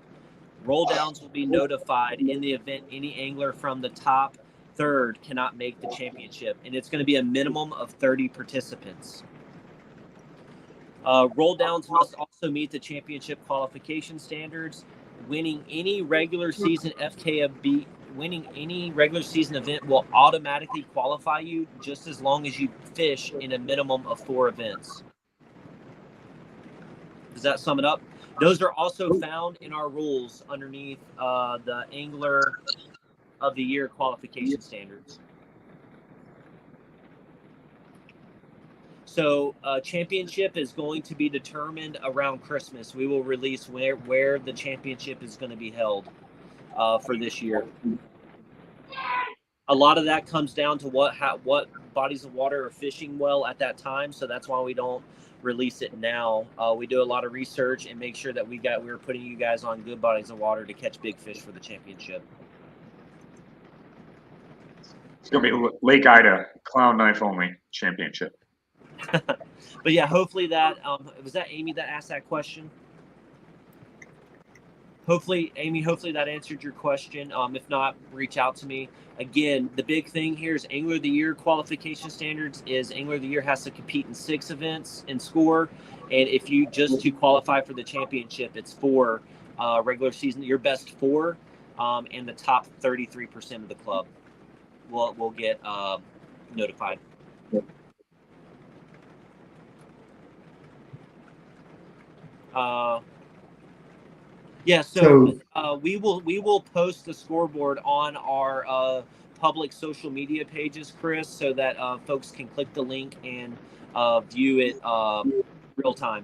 Roll downs will be notified in the event any angler from the top 3rd cannot make the championship, and it's going to be a minimum of 30 participants. Roll downs must also meet the championship qualification standards. Winning any regular season event will automatically qualify you, just as long as you fish in a minimum of 4 events. Does that sum it up? Those are also found in our rules underneath the Angler of the Year qualification standards. So championship is going to be determined around Christmas. We will release where the championship is going to be held for this year. A lot of that comes down to what bodies of water are fishing well at that time. So that's why we don't release it now. We do a lot of research and make sure that we're putting you guys on good bodies of water to catch big fish for the championship. It's going to be Lake Ida, clown knife only championship. But yeah, hopefully that was that Amy that asked that question. Hopefully, Amy, that answered your question. If not, reach out to me. Again, the big thing here is Angler of the Year qualification standards is Angler of the Year has to compete in 6 events and score. And if you just to qualify for the championship, it's 4 regular season, your best 4 and the top 33% of the club will get notified. Yeah, so we will post the scoreboard on our public social media pages, Chris, so that folks can click the link and view it real time.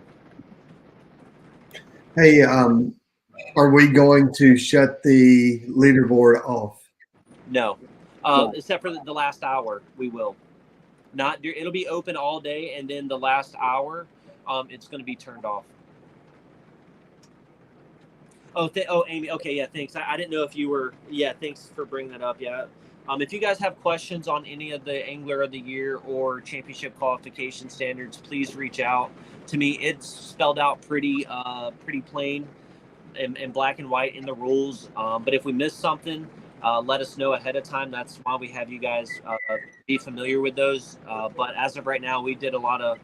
Hey, are we going to shut the leaderboard off? No, except for the last hour, we will. It'll be open all day, and then the last hour, it's going to be turned off. Oh, Amy. Okay, yeah, thanks. I didn't know if you were. Yeah, thanks for bringing that up. Yeah. If you guys have questions on any of the Angler of the Year or championship qualification standards, please reach out to me. It's spelled out pretty plain and black and white in the rules. But if we miss something, let us know ahead of time. That's why we have you guys be familiar with those. But as of right now, we did a lot of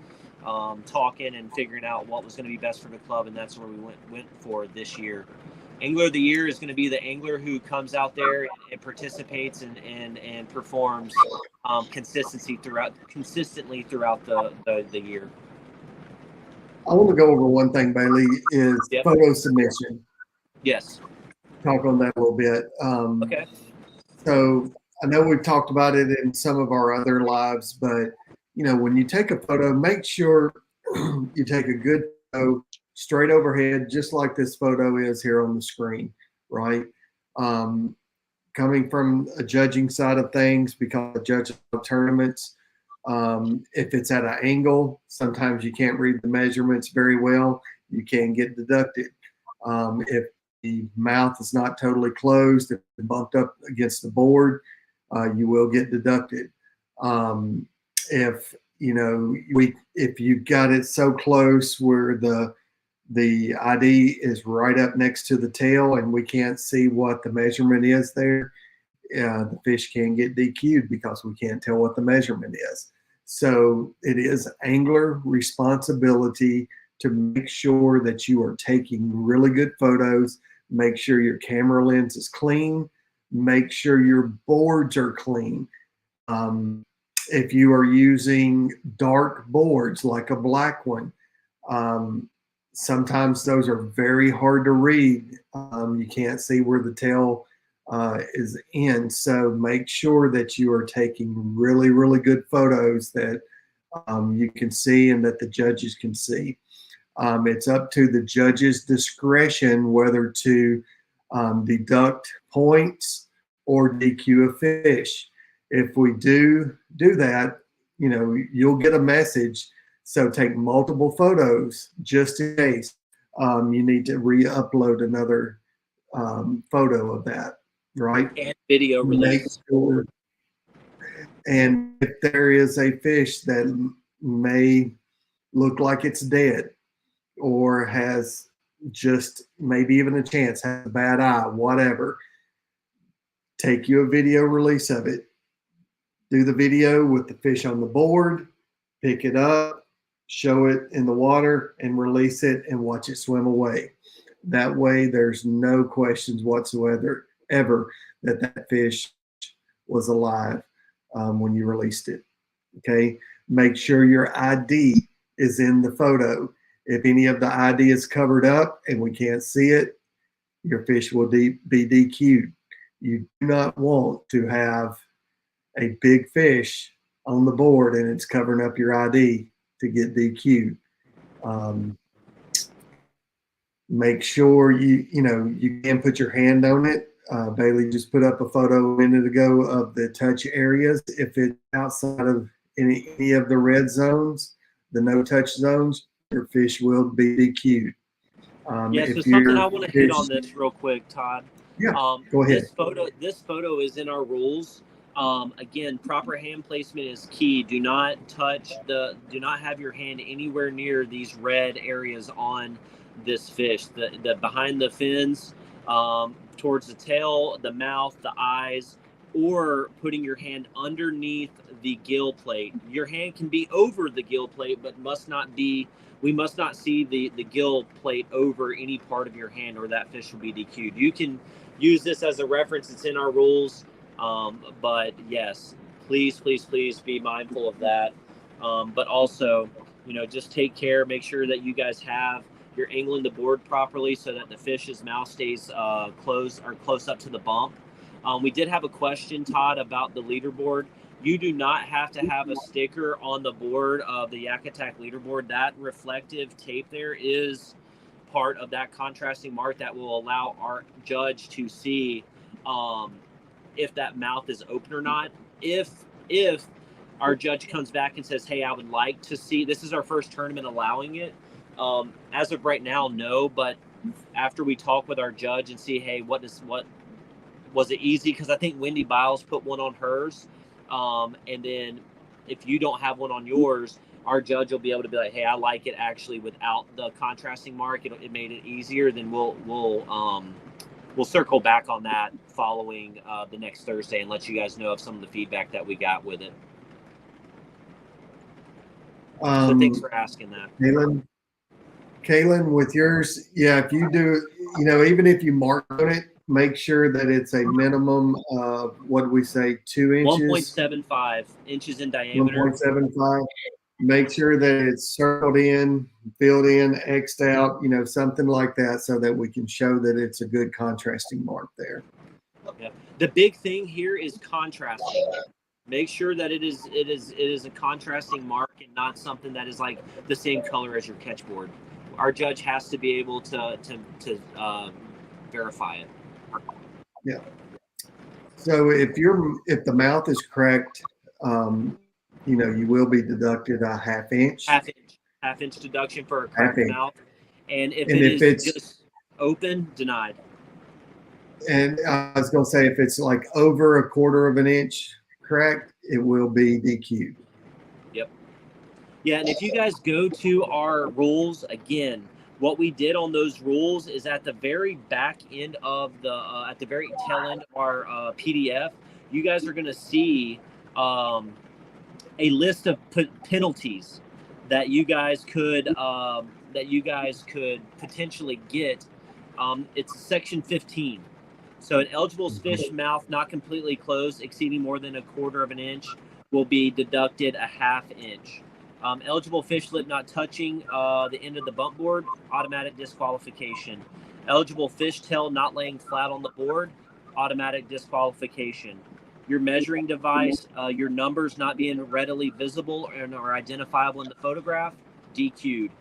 talking and figuring out what was going to be best for the club, and that's where we went for this year. Angler of the Year is going to be the angler who comes out there and participates and performs consistently throughout the year. I want to go over one thing, Bailey, is photo submission. Yes. Talk on that a little bit. Okay. So I know we've talked about it in some of our other lives, but when you take a photo, make sure you take a good photo straight overhead, just like this photo is here on the screen, right? Coming from a judging side of things, because I judge tournaments, if it's at an angle, sometimes you can't read the measurements very well, you can get deducted. If the mouth is not totally closed, if it's bumped up against the board, you will get deducted. If you've got it so close where the ID is right up next to the tail and we can't see what the measurement is there, the fish can get DQ'd because we can't tell what the measurement is. So it is angler responsibility to make sure that you are taking really good photos, make sure your camera lens is clean, make sure your boards are clean. If you are using dark boards like a black one, sometimes those are very hard to read. You can't see where the tail is in. So make sure that you are taking really, really good photos that you can see and that the judges can see. It's up to the judge's discretion whether to deduct points or DQ a fish. If we do that, you'll get a message. So take multiple photos just in case you need to re-upload another photo of that, right? And video release. Sure. And if there is a fish that may look like it's dead or has just maybe even a chance, has a bad eye, whatever, take you a video release of it. Do the video with the fish on the board, pick it up, show it in the water, and release it and watch it swim away. That way, there's no questions whatsoever that fish was alive when you released it. Okay, make sure your ID is in the photo. If any of the ID is covered up and we can't see it, your fish will be DQ'd. You do not want to have a big fish on the board and it's covering up your ID to get DQ'd. Make sure you can put your hand on it. Bailey just put up a photo a minute ago of the touch areas. If it's outside of any of the red zones, the no touch zones, your fish will be DQ'd. Yeah, so something I want to hit on this real quick, Todd. Yeah, go ahead. This photo is in our rules. Again, proper hand placement is key. Do not have your hand anywhere near these red areas on this fish. The behind the fins, towards the tail, the mouth, the eyes, or putting your hand underneath the gill plate. Your hand can be over the gill plate, but we must not see the gill plate over any part of your hand, or that fish will be DQ'd. You can use this as a reference. It's in our rules. But yes, please be mindful of that. But also, just take care. Make sure that you guys have your angling the board properly so that the fish's mouth stays close up to the bump. We did have a question, Todd, about the leaderboard. You do not have to have a sticker on the board of the Yak Attack leaderboard. That reflective tape there is part of that contrasting mark that will allow our judge to see if that mouth is open or not. If our judge comes back and says, hey, I would like to see, this is our first tournament allowing it. As of right now, no, but after we talk with our judge and see, hey, what was it easy? Because I think Wendy Biles put one on hers. And then if you don't have one on yours, our judge will be able to be like, hey, I like it actually without the contrasting mark. It made it easier. Then we'll circle back on that following the next Thursday and let you guys know of some of the feedback that we got with it. So thanks for asking that. Kaylin, with yours, yeah, if you do, even if you mark on it, make sure that it's a minimum of, what do we say, 2 inches? 1.75 inches in diameter. 1.75. Make sure that it's circled in, filled in, X'd out, something like that, so that we can show that it's a good contrasting mark there. Yeah. The big thing here is contrasting. Make sure that it is a contrasting mark and not something that is like the same color as your catch board. Our judge has to be able to verify it. Yeah. So if the mouth is correct, you will be deducted a half inch deduction for a cracked mouth. And if it's just open, denied. And I was going to say, if it's like over 1/4 of an inch cracked, it will be DQ'd. Yep. Yeah, and if you guys go to our rules, again, what we did on those rules is at the very back end of at the very tail end of our PDF, you guys are going to see a list of penalties that you guys could potentially get. It's section 15. So an eligible fish mouth not completely closed, exceeding more than 1/4 of an inch, will be deducted a half inch. Eligible fish lip not touching the end of the bump board, automatic disqualification. Eligible fish tail not laying flat on the board, automatic disqualification. Your measuring device, your numbers not being readily visible or identifiable in the photograph, DQ'd.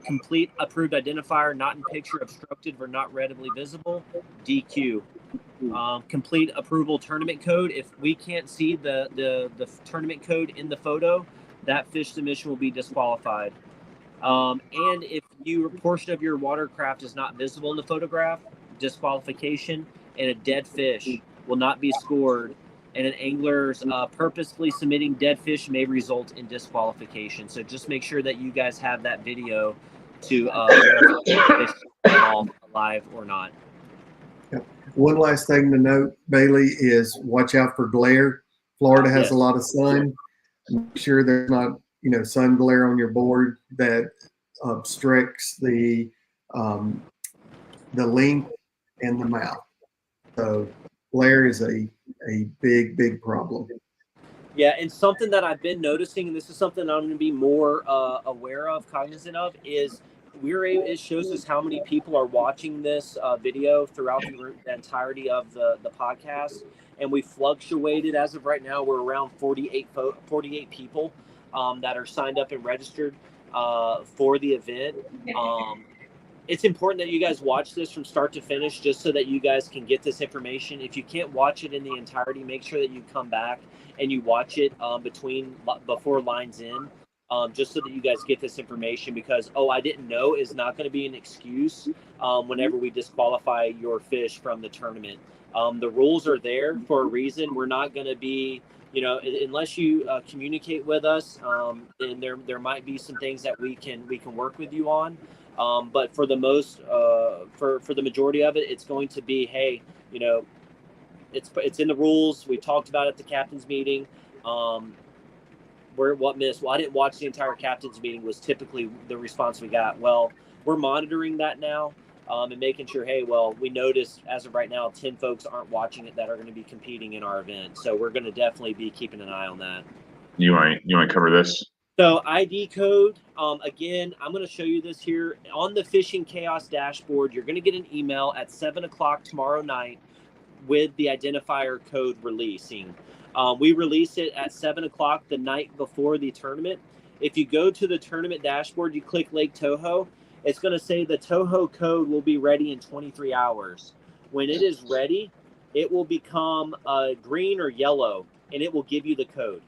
Complete approved identifier not in picture, obstructed or not readily visible, DQ. Complete approval tournament code. If we can't see the tournament code in the photo, that fish submission will be disqualified. And if a portion of your watercraft is not visible in the photograph, disqualification, and a dead fish will not be scored. And an angler's purposefully submitting dead fish may result in disqualification. So just make sure that you guys have that video to verify if it's alive or not. Yep. One last thing to note, Bailey, is watch out for glare. Florida has a lot of sun. Make sure there's not, sun glare on your board that obstructs the length and the mouth. So glare is a big problem. Yeah, and something that I've been noticing, and this is something I'm going to be more aware of, cognizant of, is it shows us how many people are watching this video throughout the entirety of the podcast, and we fluctuated. As of right now, we're around 48 people that are signed up and registered for the event. It's important that you guys watch this from start to finish, just so that you guys can get this information. If you can't watch it in the entirety, make sure that you come back and you watch it before lines in, just so that you guys get this information. Because I didn't know is not going to be an excuse whenever we disqualify your fish from the tournament. The rules are there for a reason. We're not going to be, unless you communicate with us, and there might be some things that we can work with you on. But for the for the majority of it, it's going to be, hey, it's in the rules. We talked about it at the captain's meeting. What missed? Well, I didn't watch the entire captain's meeting was typically the response we got. Well, we're monitoring that now and making sure, hey, well, we noticed as of right now, 10 folks aren't watching it that are going to be competing in our event. So we're going to definitely be keeping an eye on that. You want to cover this? So ID code, again, I'm going to show you this here on the Fishing Chaos dashboard. You're going to get an email at 7 o'clock tomorrow night with the identifier code releasing. We release it at 7 o'clock the night before the tournament. If you go to the tournament dashboard, you click Lake Toho, it's going to say the Toho code will be ready in 23 hours. When it is ready, it will become green or yellow, and it will give you the code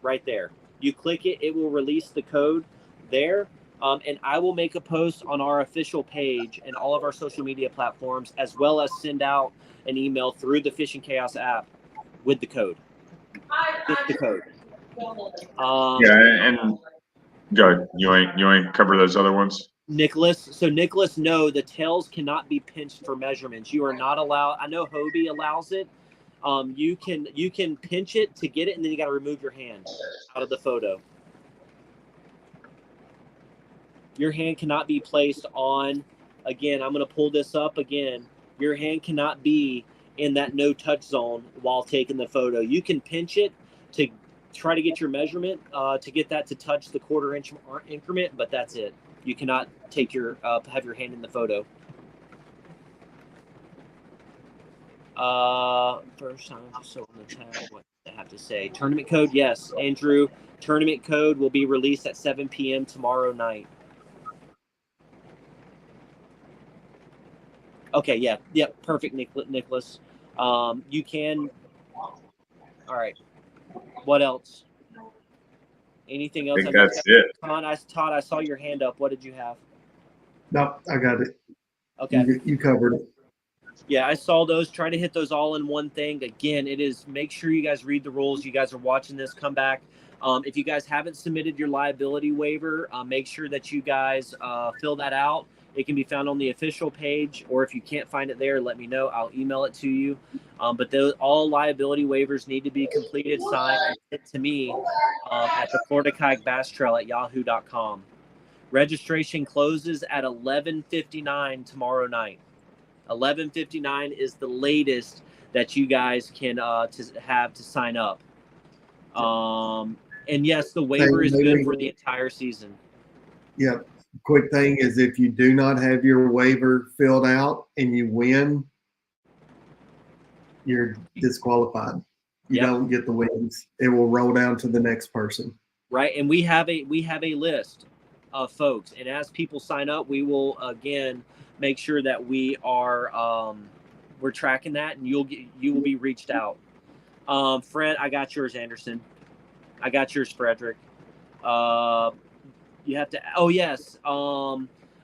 right there. You click it, it will release the code there. And I will make a post on our official page and all of our social media platforms, as well as send out an email through the Fishing Chaos app with the code. Just the code. And go ahead. You want to cover those other ones? Nicholas. So Nicholas, no, the tails cannot be pinched for measurements. You are not allowed. I know Hobie allows it. You can pinch it to get it, and then you got to remove your hand out of the photo. Your hand cannot be placed on, again, I'm going to pull this up again. Your hand cannot be in that no touch zone while taking the photo. You can pinch it to try to get your measurement, to get that to touch the 1/4 inch increment, but that's it. You cannot take have your hand in the photo. First time, so on the tab, what do I have to say? Tournament code, yes, Andrew. Tournament code will be released at 7 p.m. tomorrow night. Okay, yeah, perfect, Nicholas. You can. All right. What else? Anything else? I think that's it. Todd, I saw your hand up. What did you have? No, I got it. Okay. You covered it. Yeah, I saw those. Try to hit those all in one thing. Again, it is, make sure you guys read the rules. You guys are watching this. Come back. If you guys haven't submitted your liability waiver, make sure that you guys fill that out. It can be found on the official page, or if you can't find it there, let me know. I'll email it to you. But all liability waivers need to be completed, signed, and sent to me at the Florida Kayak Bass Trail at yahoo.com. Registration closes at 11:59 tomorrow night. 11:59 is the latest that you guys can to sign up. And yes, the waiver is good for the entire season. Yeah. Quick thing is, if you do not have your waiver filled out and you win, you're disqualified. You don't get the wins. It will roll down to the next person. Right, and we have a list of folks, and as people sign up, we will again make sure that we are we're tracking that, and you will be reached out. Fred, I got yours, Anderson. I got yours, Frederick. You have to. Oh yes.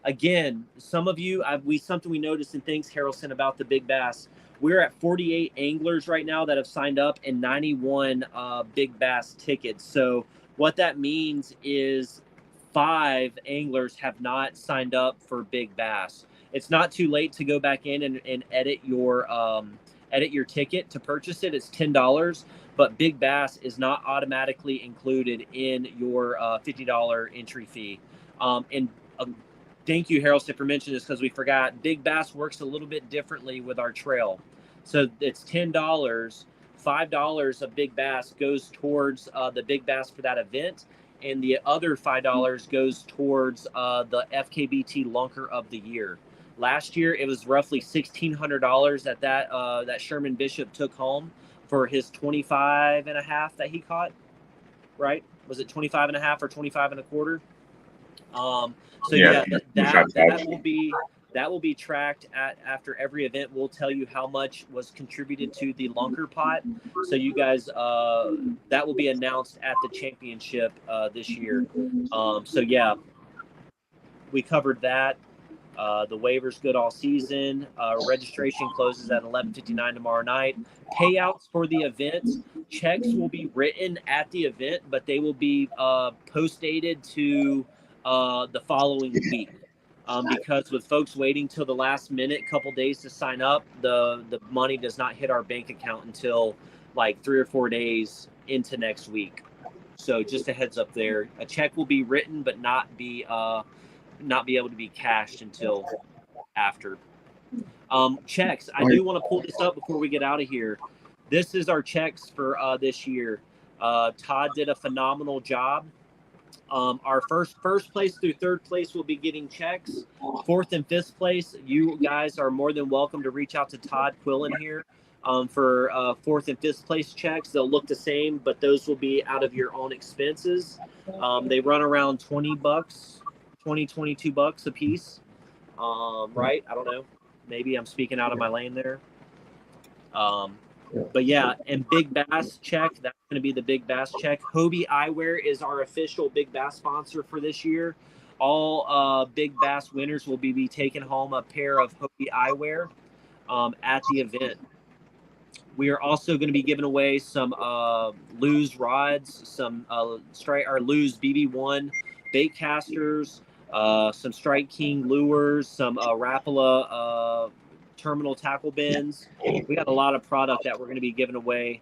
Again, some of you, something we noticed in things, Harrelson, about the big bass. We're at 48 anglers right now that have signed up, and 91 big bass tickets. So what that means is 5 anglers have not signed up for big bass. It's not too late to go back in and edit your ticket to purchase it. It's $10. But big bass is not automatically included in your $50 entry fee. And thank you, Harrelson, for mentioning this, because we forgot. Big bass works a little bit differently with our trail. So it's $10 $5 of big bass goes towards the big bass for that event, and the other $5 goes towards the FKBT Lunker of the Year. Last year, it was roughly $1,600 that Sherman Bishop took home for his 25 and a half that he caught, right? Was it 25 and a half or 25 and a quarter? So yeah, that will be tracked after every event. We'll tell you how much was contributed to the lunker pot. So you guys, that will be announced at the championship this year. So yeah, we covered that. The waiver's good all season. Registration closes at 11:59 tomorrow night. Payouts for the event, checks will be written at the event, but they will be post-dated to the following week. Because with folks waiting till the last minute, couple days to sign up, the money does not hit our bank account until like 3 or 4 days into next week. So just a heads up there. A check will be written, but not be able to be cashed until after. Checks. I do want to pull this up before we get out of here. This is our checks for this year. Todd did a phenomenal job. Our first place through third place will be getting checks. Fourth and fifth place, you guys are more than welcome to reach out to Todd Quillen here for fourth and fifth place checks. They'll look the same, but those will be out of your own expenses. They run around $20, $22 a piece. Right? I don't know. Maybe I'm speaking out of my lane there. But yeah, and Big Bass check, that's going to be the Big Bass check. Hobie Eyewear is our official Big Bass sponsor for this year. All Big Bass winners will be taking home a pair of Hobie Eyewear at the event. We are also going to be giving away some Lew's rods, some Lew's BB1 bait casters, some Strike King lures, some Rapala terminal tackle bins. We got a lot of product that we're going to be giving away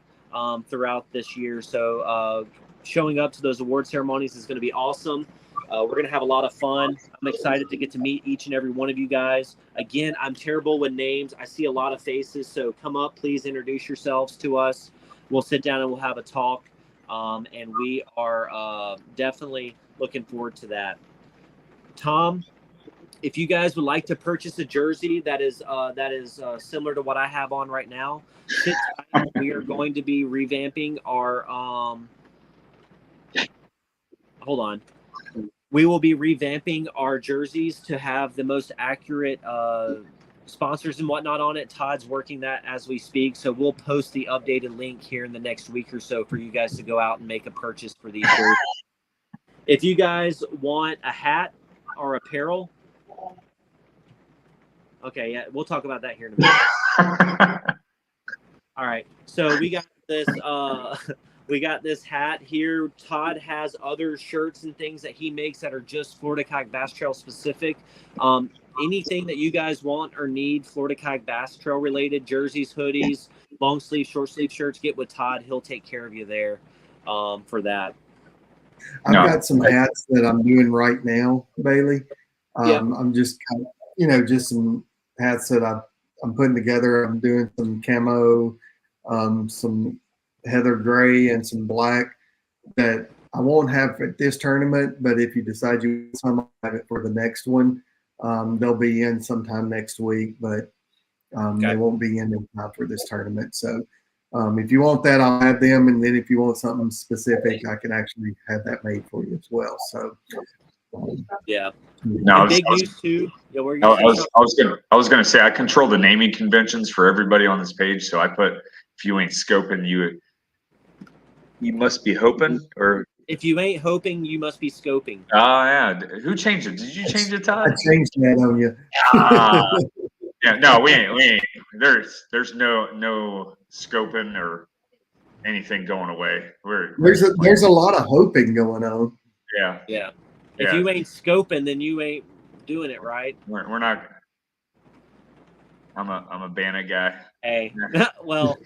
throughout this year. So showing up to those award ceremonies is going to be awesome. We're going to have a lot of fun. I'm excited to get to meet each and every one of you guys. Again, I'm terrible with names. I see a lot of faces, so come up, please introduce yourselves to us. We'll sit down and we'll have a talk, and we are definitely looking forward to that. Tom, if you guys would like to purchase a jersey that is similar to what I have on right now, sit tight. We are going to be revamping our hold on. We will be revamping our jerseys to have the most accurate sponsors and whatnot on it. Todd's working that as we speak, so we'll post the updated link here in the next week or so for you guys to go out and make a purchase for these jerseys. If you guys want a hat or apparel, okay, yeah, we'll talk about that here in a minute. All right, so we got this. We got this hat here. Todd has other shirts and things that he makes that are just Florida Kayak Bass Trail specific. Anything that you guys want or need Florida Kayak Bass Trail related, jerseys, hoodies, long sleeve, short sleeve shirts, get with Todd. He'll take care of you there for that. I've got some hats that I'm doing right now, Bailey. I'm just kind of, just some hats that I'm putting together. I'm doing some camo, some heather gray and some black that I won't have at this tournament, but if you decide you want some, I'll have it for the next one. They'll be in sometime next week, but they won't be in time for this tournament. So if you want that, I'll have them. And then if you want something specific, I can actually have that made for you as well. So yeah. No, big news too. Yeah, I was gonna say I control the naming conventions for everybody on this page. So I put, if you ain't scoping, you must be hoping, or if you ain't hoping, you must be scoping. Oh yeah. Who changed it? Did you change it, Todd? I changed that on you. Yeah, no, we ain't. There's no scoping or anything going away. There's a lot of hoping going on. Yeah. If you ain't scoping, then you ain't doing it right. We're not. I'm a Banna guy. Hey, well,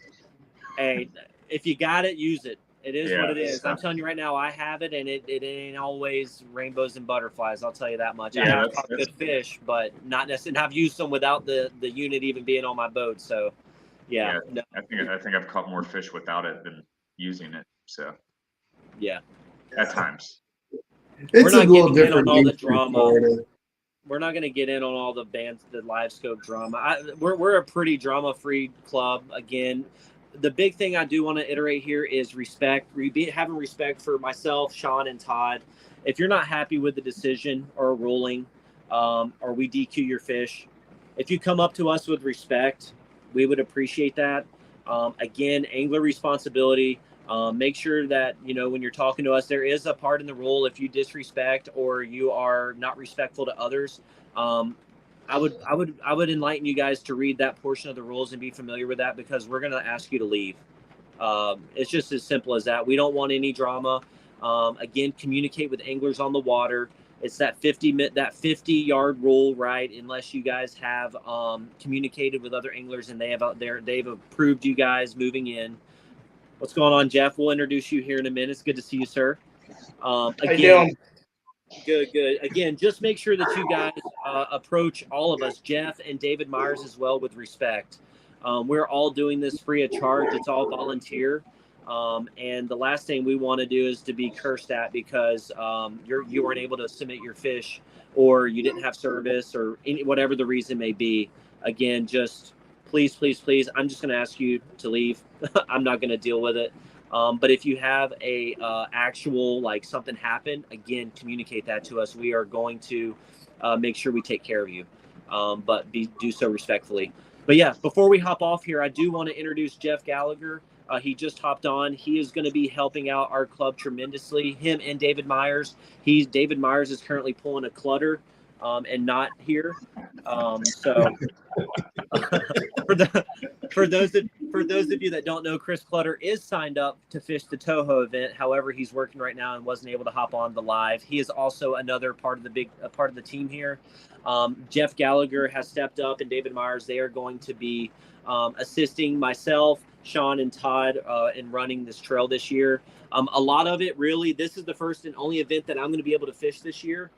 hey, if you got it, use it. It is what it is. I'm telling you right now, I have it, and it ain't always rainbows and butterflies. I'll tell you that much. I have caught good fish, but not necessarily. I've used them without the unit even being on my boat. So, Yeah. No. I think I've caught more fish without it than using it. So yeah. At times. It's a little different. All the drama. We're not going to get in on all the live scope drama. We're a pretty drama-free club. Again, the big thing I do want to iterate here is respect. Having respect for myself, Sean, and Todd. If you're not happy with the decision or ruling, or we DQ your fish, if you come up to us with respect, we would appreciate that. Again, angler responsibility. Make sure that, when you're talking to us, there is a part in the rule. If you disrespect or you are not respectful to others, I would enlighten you guys to read that portion of the rules and be familiar with that, because we're going to ask you to leave. It's just as simple as that. We don't want any drama. Again, communicate with anglers on the water. It's that 50-yard rule, right? Unless you guys have communicated with other anglers and they've approved you guys moving in. What's going on, Jeff? We'll introduce you here in a minute. It's good to see you, sir. Again, good. Again, just make sure that you guys approach all of us, Jeff and David Myers as well, with respect. We're all doing this free of charge. It's all volunteer. And the last thing we want to do is to be cursed at because you weren't able to submit your fish, or you didn't have service, or whatever the reason may be. Again, just please, I'm just going to ask you to leave. I'm not going to deal with it. But if you have a actual, something happened, again, communicate that to us. We are going to make sure we take care of you, but do so respectfully. But yeah, before we hop off here, I do want to introduce Jeff Gallagher. He just hopped on. He is going to be helping out our club tremendously. Him and David Myers. David Myers is currently pulling a clutter and not here. So for those of you that don't know, Chris Clutter is signed up to fish the Toho event. However, he's working right now and wasn't able to hop on the live. He is also another part of the team here. Jeff Gallagher has stepped up, and David Myers. They are going to be assisting myself, Sean, and Todd in running this trail this year. A lot of it, really, this is the first and only event that I'm going to be able to fish this year.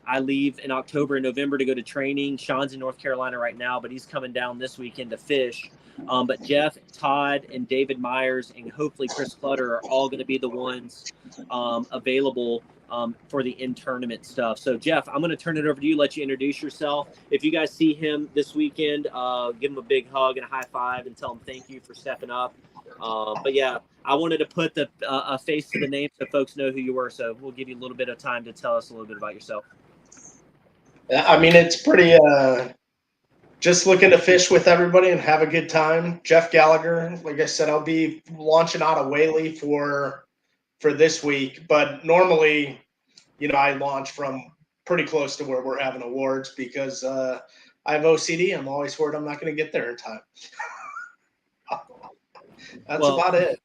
I leave in October and November to go to training. Sean's in North Carolina right now, but he's coming down this weekend to fish. But Jeff, Todd, and David Myers, and hopefully Chris Clutter are all going to be the ones available for the in-tournament stuff. So, Jeff, I'm going to turn it over to you, let you introduce yourself. If you guys see him this weekend, give him a big hug and a high five and tell him thank you for stepping up. But, yeah, I wanted to put a face to the name so folks know who you were. So we'll give you a little bit of time to tell us a little bit about yourself. I mean, it's pretty just looking to fish with everybody and have a good time. Jeff Gallagher, like I said, I'll be launching out of Whaley for this week. But normally, I launch from pretty close to where we're having awards because I have OCD. I'm always worried I'm not going to get there in time. That's about it.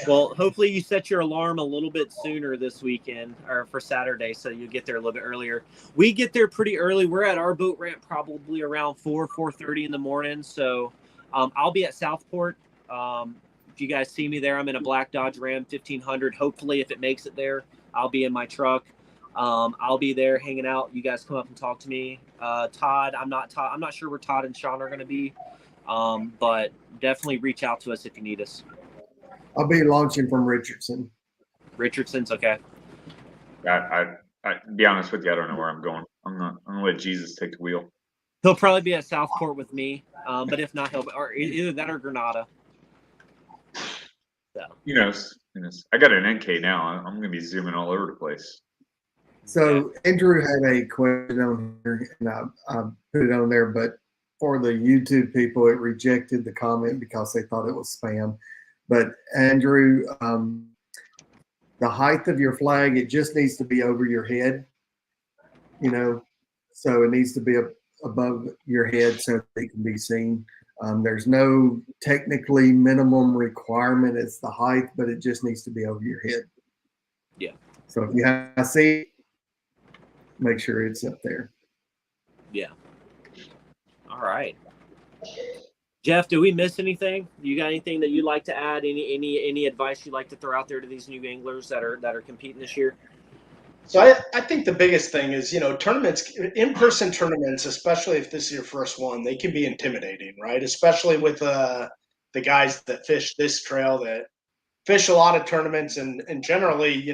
Well, hopefully you set your alarm a little bit sooner this weekend or for Saturday, so you get there a little bit earlier. We get there pretty early. We're at our boat ramp probably around 4:30 in the morning. So I'll be at Southport. If you guys see me there, I'm in a black Dodge Ram 1500. Hopefully, if it makes it there, I'll be in my truck. I'll be there hanging out. You guys come up and talk to me. Todd, I'm not sure where Todd and Sean are going to be, but definitely reach out to us if you need us. I'll be launching from Richardson. Richardson's okay. I be honest with you, I don't know where I'm going. I'm gonna let Jesus take the wheel. He'll probably be at Southport with me, but if not, or either that or Granada. So. Who knows? I got an NK now. I'm gonna be zooming all over the place. So Andrew had a question on here, and I put it on there, but for the YouTube people, it rejected the comment because they thought it was spam. But Andrew, the height of your flag, it just needs to be over your head, so it needs to be above your head so that it can be seen. There's no technically minimum requirement. It's the height, but it just needs to be over your head. Yeah. So if you have a seat, make sure it's up there. Yeah. All right. Jeff, do we miss anything? You got anything that you'd like to add? Any advice you'd like to throw out there to these new anglers that are competing this year? So I think the biggest thing is, tournaments, in-person tournaments, especially if this is your first one, they can be intimidating, right? Especially with the guys that fish this trail that fish a lot of tournaments, and generally,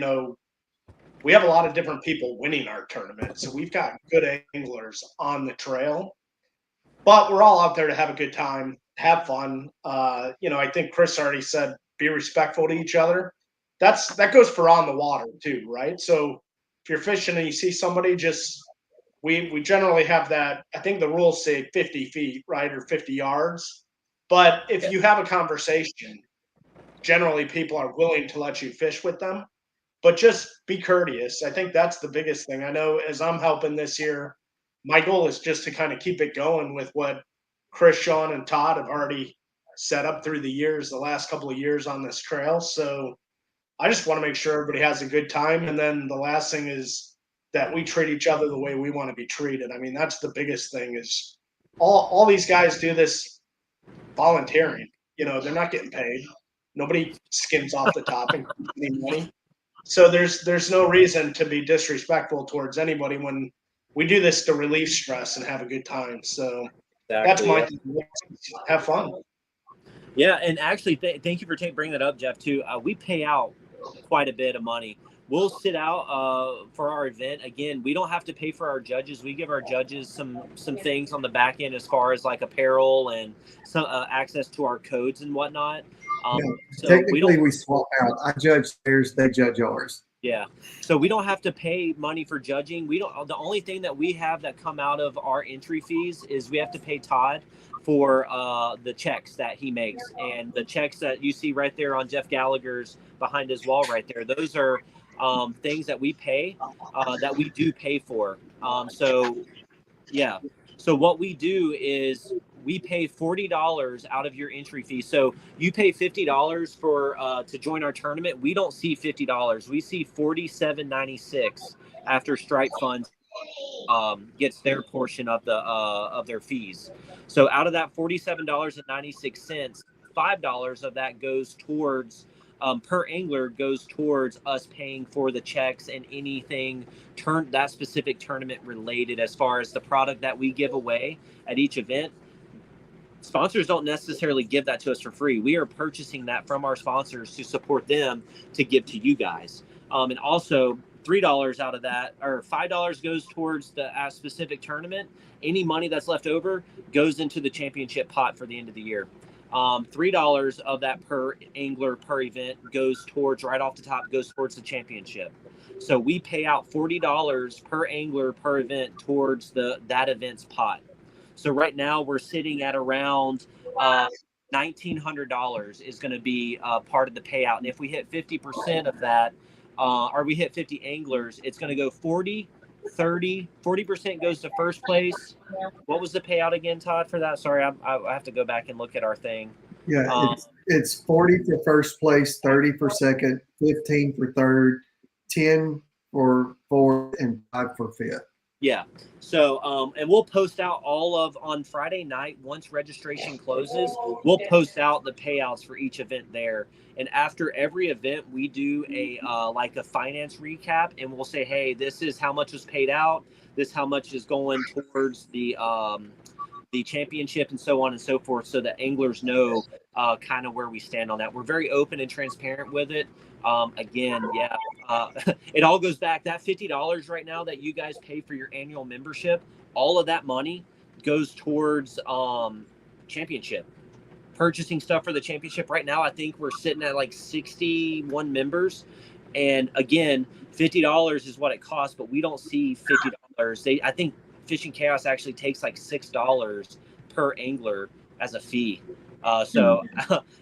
we have a lot of different people winning our tournament. So we've got good anglers on the trail, but we're all out there to have a good time, have fun. I think Chris already said, be respectful to each other. That goes for on the water too, right? So if you're fishing and you see somebody, we generally have that. I think the rules say 50 feet, right, or 50 yards. But if you have a conversation, generally people are willing to let you fish with them. But just be courteous. I think that's the biggest thing. I know as I'm helping this year, my goal is just to kind of keep it going with what Chris, Sean, and Todd have already set up through the years, the last couple of years on this trail. So I just want to make sure everybody has a good time. And then the last thing is that we treat each other the way we want to be treated. I mean, that's the biggest thing is all these guys do this volunteering. They're not getting paid. Nobody skims off the top and keeps any money. So there's no reason to be disrespectful towards anybody when we do this to relieve stress and have a good time. So that's my have fun. Yeah, and actually, thank you for bringing that up, Jeff. Too, we pay out quite a bit of money. We'll sit out for our event. Again, we don't have to pay for our judges. We give our judges some things on the back end as far as like apparel and some access to our codes and whatnot. So technically, we swap out. I judge theirs, they judge ours. Yeah. So we don't have to pay money for judging. We don't. The only thing that we have that come out of our entry fees is we have to pay Todd for the checks that he makes, and the checks that you see right there on Jeff Gallagher's behind his wall right there. Those are things that we pay that we do pay for. So yeah. So what we do is we pay $40 out of your entry fee. So you pay $50 for to join our tournament. We don't see $50. We see $47.96 after Stripe Funds gets their portion of their fees. So out of that $47.96, $5 of that goes towards per angler goes towards us paying for the checks and anything that specific tournament related as far as the product that we give away at each event. Sponsors don't necessarily give that to us for free. We are purchasing that from our sponsors to support them to give to you guys. And also $3 out of that, or $5 goes towards the specific tournament. Any money that's left over goes into the championship pot for the end of the year. $3 of that per angler per event goes towards, right off the top, goes towards the championship. So we pay out $40 per angler per event towards that event's pot. So right now we're sitting at around $1,900 is going to be part of the payout. And if we hit 50% of that, or we hit 50 anglers, it's going to go 40, 30, 40% goes to first place. What was the payout again, Todd, for that? Sorry, I have to go back and look at our thing. Yeah, it's 40 for first place, 30 for second, 15 for third, 10 for fourth, and 5 for fifth. Yeah. So, and we'll post out on Friday night, once registration closes, we'll post out the payouts for each event there. And after every event, we do a finance recap, and we'll say, hey, this is how much was paid out. This is how much is going towards the championship and so on and so forth, so that anglers know kind of where we stand on that. We're very open and transparent with it. Again, yeah, it all goes back. That $50 right now that you guys pay for your annual membership, all of that money goes towards championship. Purchasing stuff for the championship. Right now, I think we're sitting at like 61 members. And again, $50 is what it costs, but we don't see $50. I think Fishing Chaos actually takes like $6 per angler as a fee.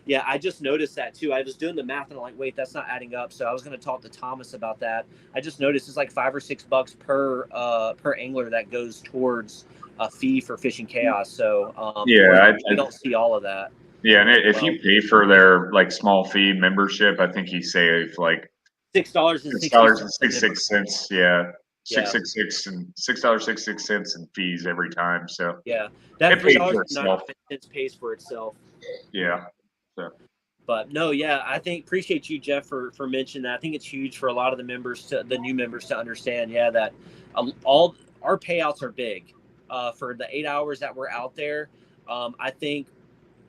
Yeah, I just noticed that too. I was doing the math and I'm like, wait, that's not adding up. So I was going to talk to Thomas about that. I just noticed it's like $5 or $6 per angler that goes towards a fee for Fishing Chaos. So yeah, we don't see all of that. Yeah, and if you pay for their like small fee membership, I think you save like $6.66. Yeah. $6.66 in fees every time. So yeah, that $3.99 pays for itself. Yeah. So But no, yeah, I think appreciate you, Jeff, for mentioning that. I think it's huge for a lot of the new members to understand, yeah, that all our payouts are big for the 8 hours that we're out there. I think,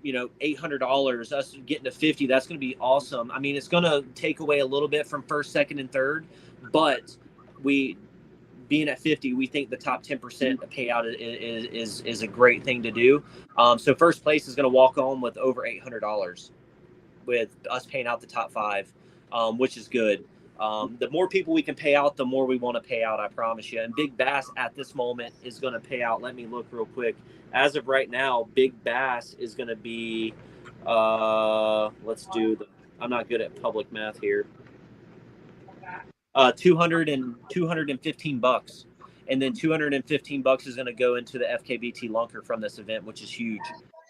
$800, us getting to 50, that's going to be awesome. I mean, it's going to take away a little bit from first, second, and third, but being at 50, we think the top 10% payout is a great thing to do. So first place is going to walk home with over $800 with us paying out the top 5, which is good. The more people we can pay out, the more we want to pay out, I promise you. And Big Bass at this moment is going to pay out. Let me look real quick. As of right now, Big Bass is going to be, I'm not good at public math here. 215 bucks. And then 215 bucks is going to go into the FKBT lunker from this event, which is huge.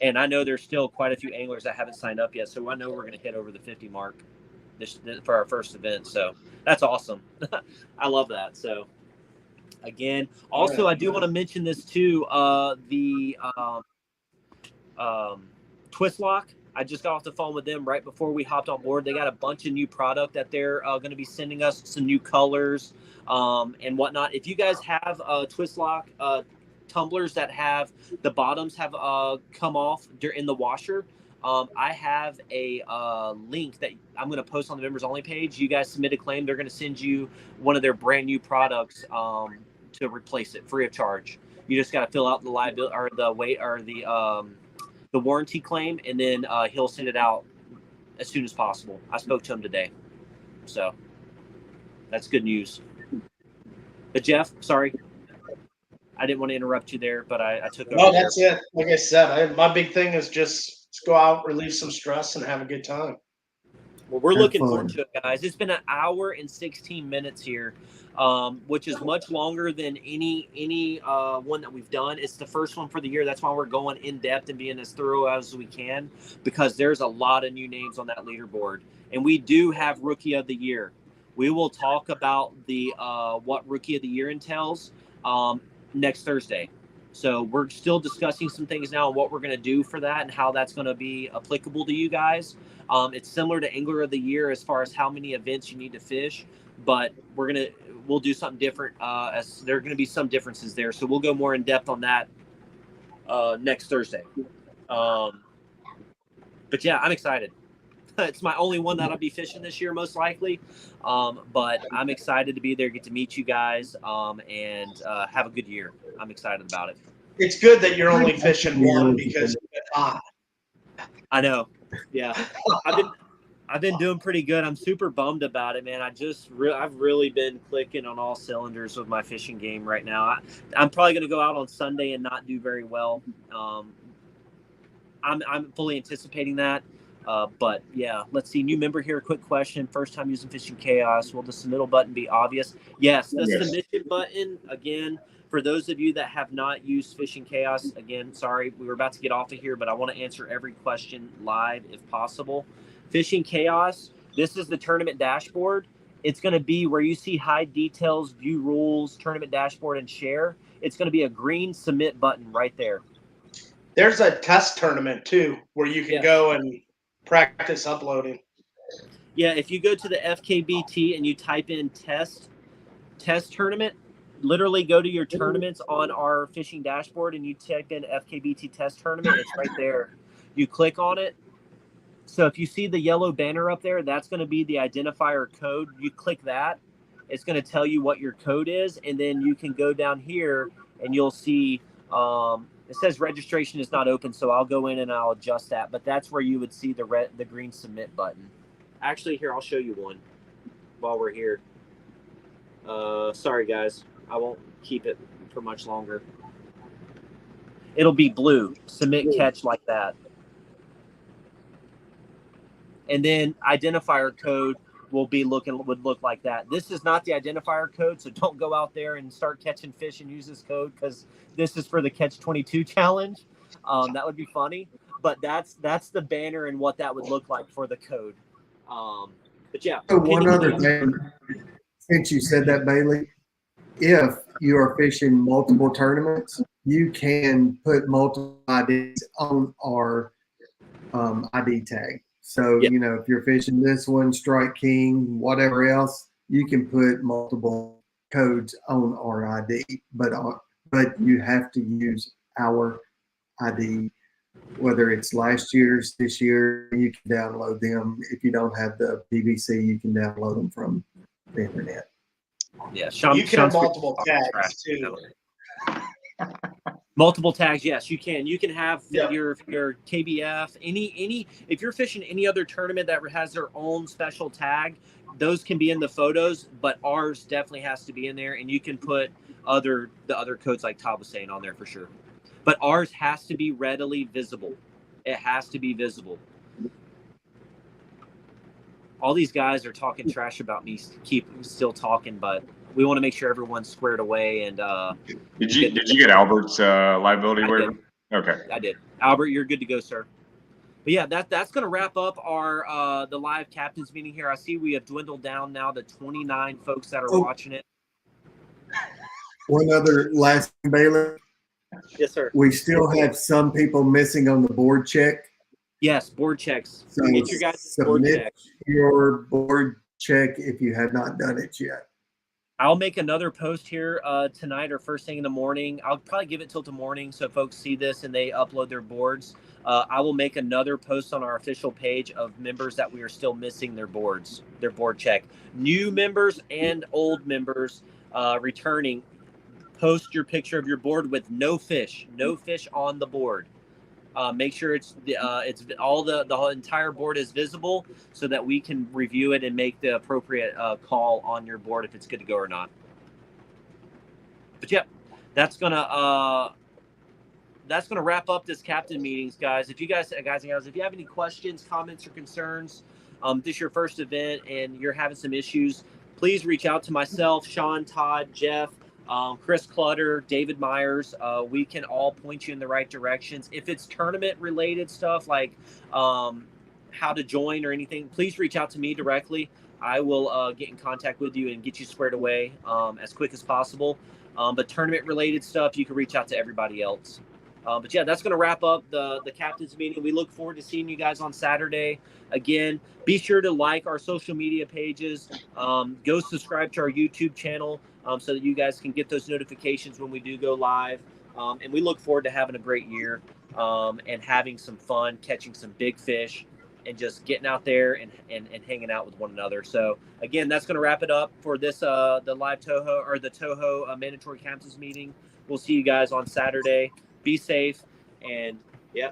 And I know there's still quite a few anglers that haven't signed up yet, so I know we're going to hit over the 50 mark for our first event. So that's awesome. I love that. So again, also I do want to mention this too. The Twist Lock. I just got off the phone with them right before we hopped on board. They got a bunch of new product that they're going to be sending us, some new colors and whatnot. If you guys have Twist Lock tumblers that have the bottoms have come off in the washer, I have a link that I'm going to post on the members only page. You guys submit a claim, they're going to send you one of their brand new products to replace it free of charge. You just got to fill out the liability or the weight or the warranty claim, and then he'll send it out as soon as possible. I spoke to him today, so that's good news. But Jeff, sorry, I didn't want to interrupt you there, but I took over. No, that's it. Like I said, my big thing is just go out, relieve some stress, and have a good time. Well, we're looking forward to it, guys. It's been 1 hour and 16 minutes here, which is much longer than any one that we've done. It's the first one for the year. That's why we're going in depth and being as thorough as we can, because there's a lot of new names on that leaderboard. And we do have Rookie of the Year. We will talk about the what Rookie of the Year entails next Thursday. So we're still discussing some things now on what we're going to do for that and how that's going to be applicable to you guys. It's similar to Angler of the Year as far as how many events you need to fish, but we'll do something different as there are going to be some differences there. So we'll go more in depth on that next Thursday. But yeah, I'm excited. It's my only one that I'll be fishing this year, most likely. But I'm excited to be there, get to meet you guys, and have a good year. I'm excited about it. It's good that you're only fishing one because it's hot. I know. Yeah. I've been doing pretty good. I'm super bummed about it, man. I've really been clicking on all cylinders with my fishing game right now. I'm probably going to go out on Sunday and not do very well. I'm fully anticipating that. But yeah, let's see. New member here. Quick question. First time using Fishing Chaos. Will the submittal button be obvious? Yes. The submission button, again, for those of you that have not used Fishing Chaos, again, sorry, we were about to get off of here, but I want to answer every question live if possible. Fishing Chaos, this is the tournament dashboard. It's going to be where you see hide details, view rules, tournament dashboard, and share. It's going to be a green submit button right there. There's a test tournament too, where you can go and practice uploading. Yeah, if you go to the FKBT and you type in test tournament, literally go to your tournaments on our fishing dashboard and you type in FKBT test tournament. It's right there. You click on it. So if you see the yellow banner up there, that's going to be the identifier code. You click that. It's going to tell you what your code is. And then you can go down here and you'll see it says registration is not open. So I'll go in and I'll adjust that. But that's where you would see the green submit button. Actually, here, I'll show you one while we're here. Sorry, guys. I won't keep it for much longer. It'll be blue. Submit catch like that. And then identifier code would look like that. This is not the identifier code, so don't go out there and start catching fish and use this code because this is for the Catch 22 challenge. That would be funny, but that's the banner and what that would look like for the code. But yeah. So one other thing, since you said that, Bailey, if you are fishing multiple tournaments, you can put multiple IDs on our ID tag. So, Yep. you know, if you're fishing this one, Strike King, whatever else, you can put multiple codes on our ID, but you have to use our ID, whether it's last year's, this year, you can download them. If you don't have the PVC, you can download them from the internet. Yeah, You can have multiple tags too. Multiple tags, yes, you can. You can have Yep. your KBF, any if you're fishing any other tournament that has their own special tag, those can be in the photos, but ours definitely has to be in there, and you can put the other codes like Todd was saying on there for sure. But ours has to be readily visible. It has to be visible. All these guys are talking trash about me. Keep still talking, but we want to make sure everyone's squared away. And did you get Albert's liability waiver? Okay, I did. Albert, you're good to go, sir. But yeah, that's going to wrap up our the live captains meeting here. I see we have dwindled down now to 29 folks that are watching it. One other last thing, Bailey. Yes, sir. We still have some people missing on the board check. Yes, board checks. So get your guys' board check. Your board check if you have not done it yet. I'll make another post here tonight or first thing in the morning. I'll probably give it till the morning so folks see this and they upload their boards. I will make another post on our official page of members that we are still missing their board check. New members and old members returning. Post your picture of your board with no fish on the board. Make sure it's all the entire board is visible so that we can review it and make the appropriate call on your board if it's good to go or not. But yeah, that's gonna wrap up this captain meetings, guys. If you guys and gals, if you have any questions, comments, or concerns, this is your first event and you're having some issues, please reach out to myself, Sean, Todd, Jeff, Chris Clutter, David Myers. We can all point you in the right directions. If it's tournament related stuff like how to join or anything, please reach out to me directly. I will get in contact with you and get you squared away as quick as possible. But tournament related stuff, you can reach out to everybody else. But yeah, that's going to wrap up the captain's meeting. We look forward to seeing you guys on Saturday. Again, be sure to like our social media pages. Go subscribe to our YouTube channel so that you guys can get those notifications when we do go live. And we look forward to having a great year and having some fun, catching some big fish, and just getting out there and hanging out with one another. So again, that's going to wrap it up for this the live Toho or the Toho mandatory captains meeting. We'll see you guys on Saturday. Be safe and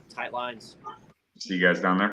tight lines. See you guys down there.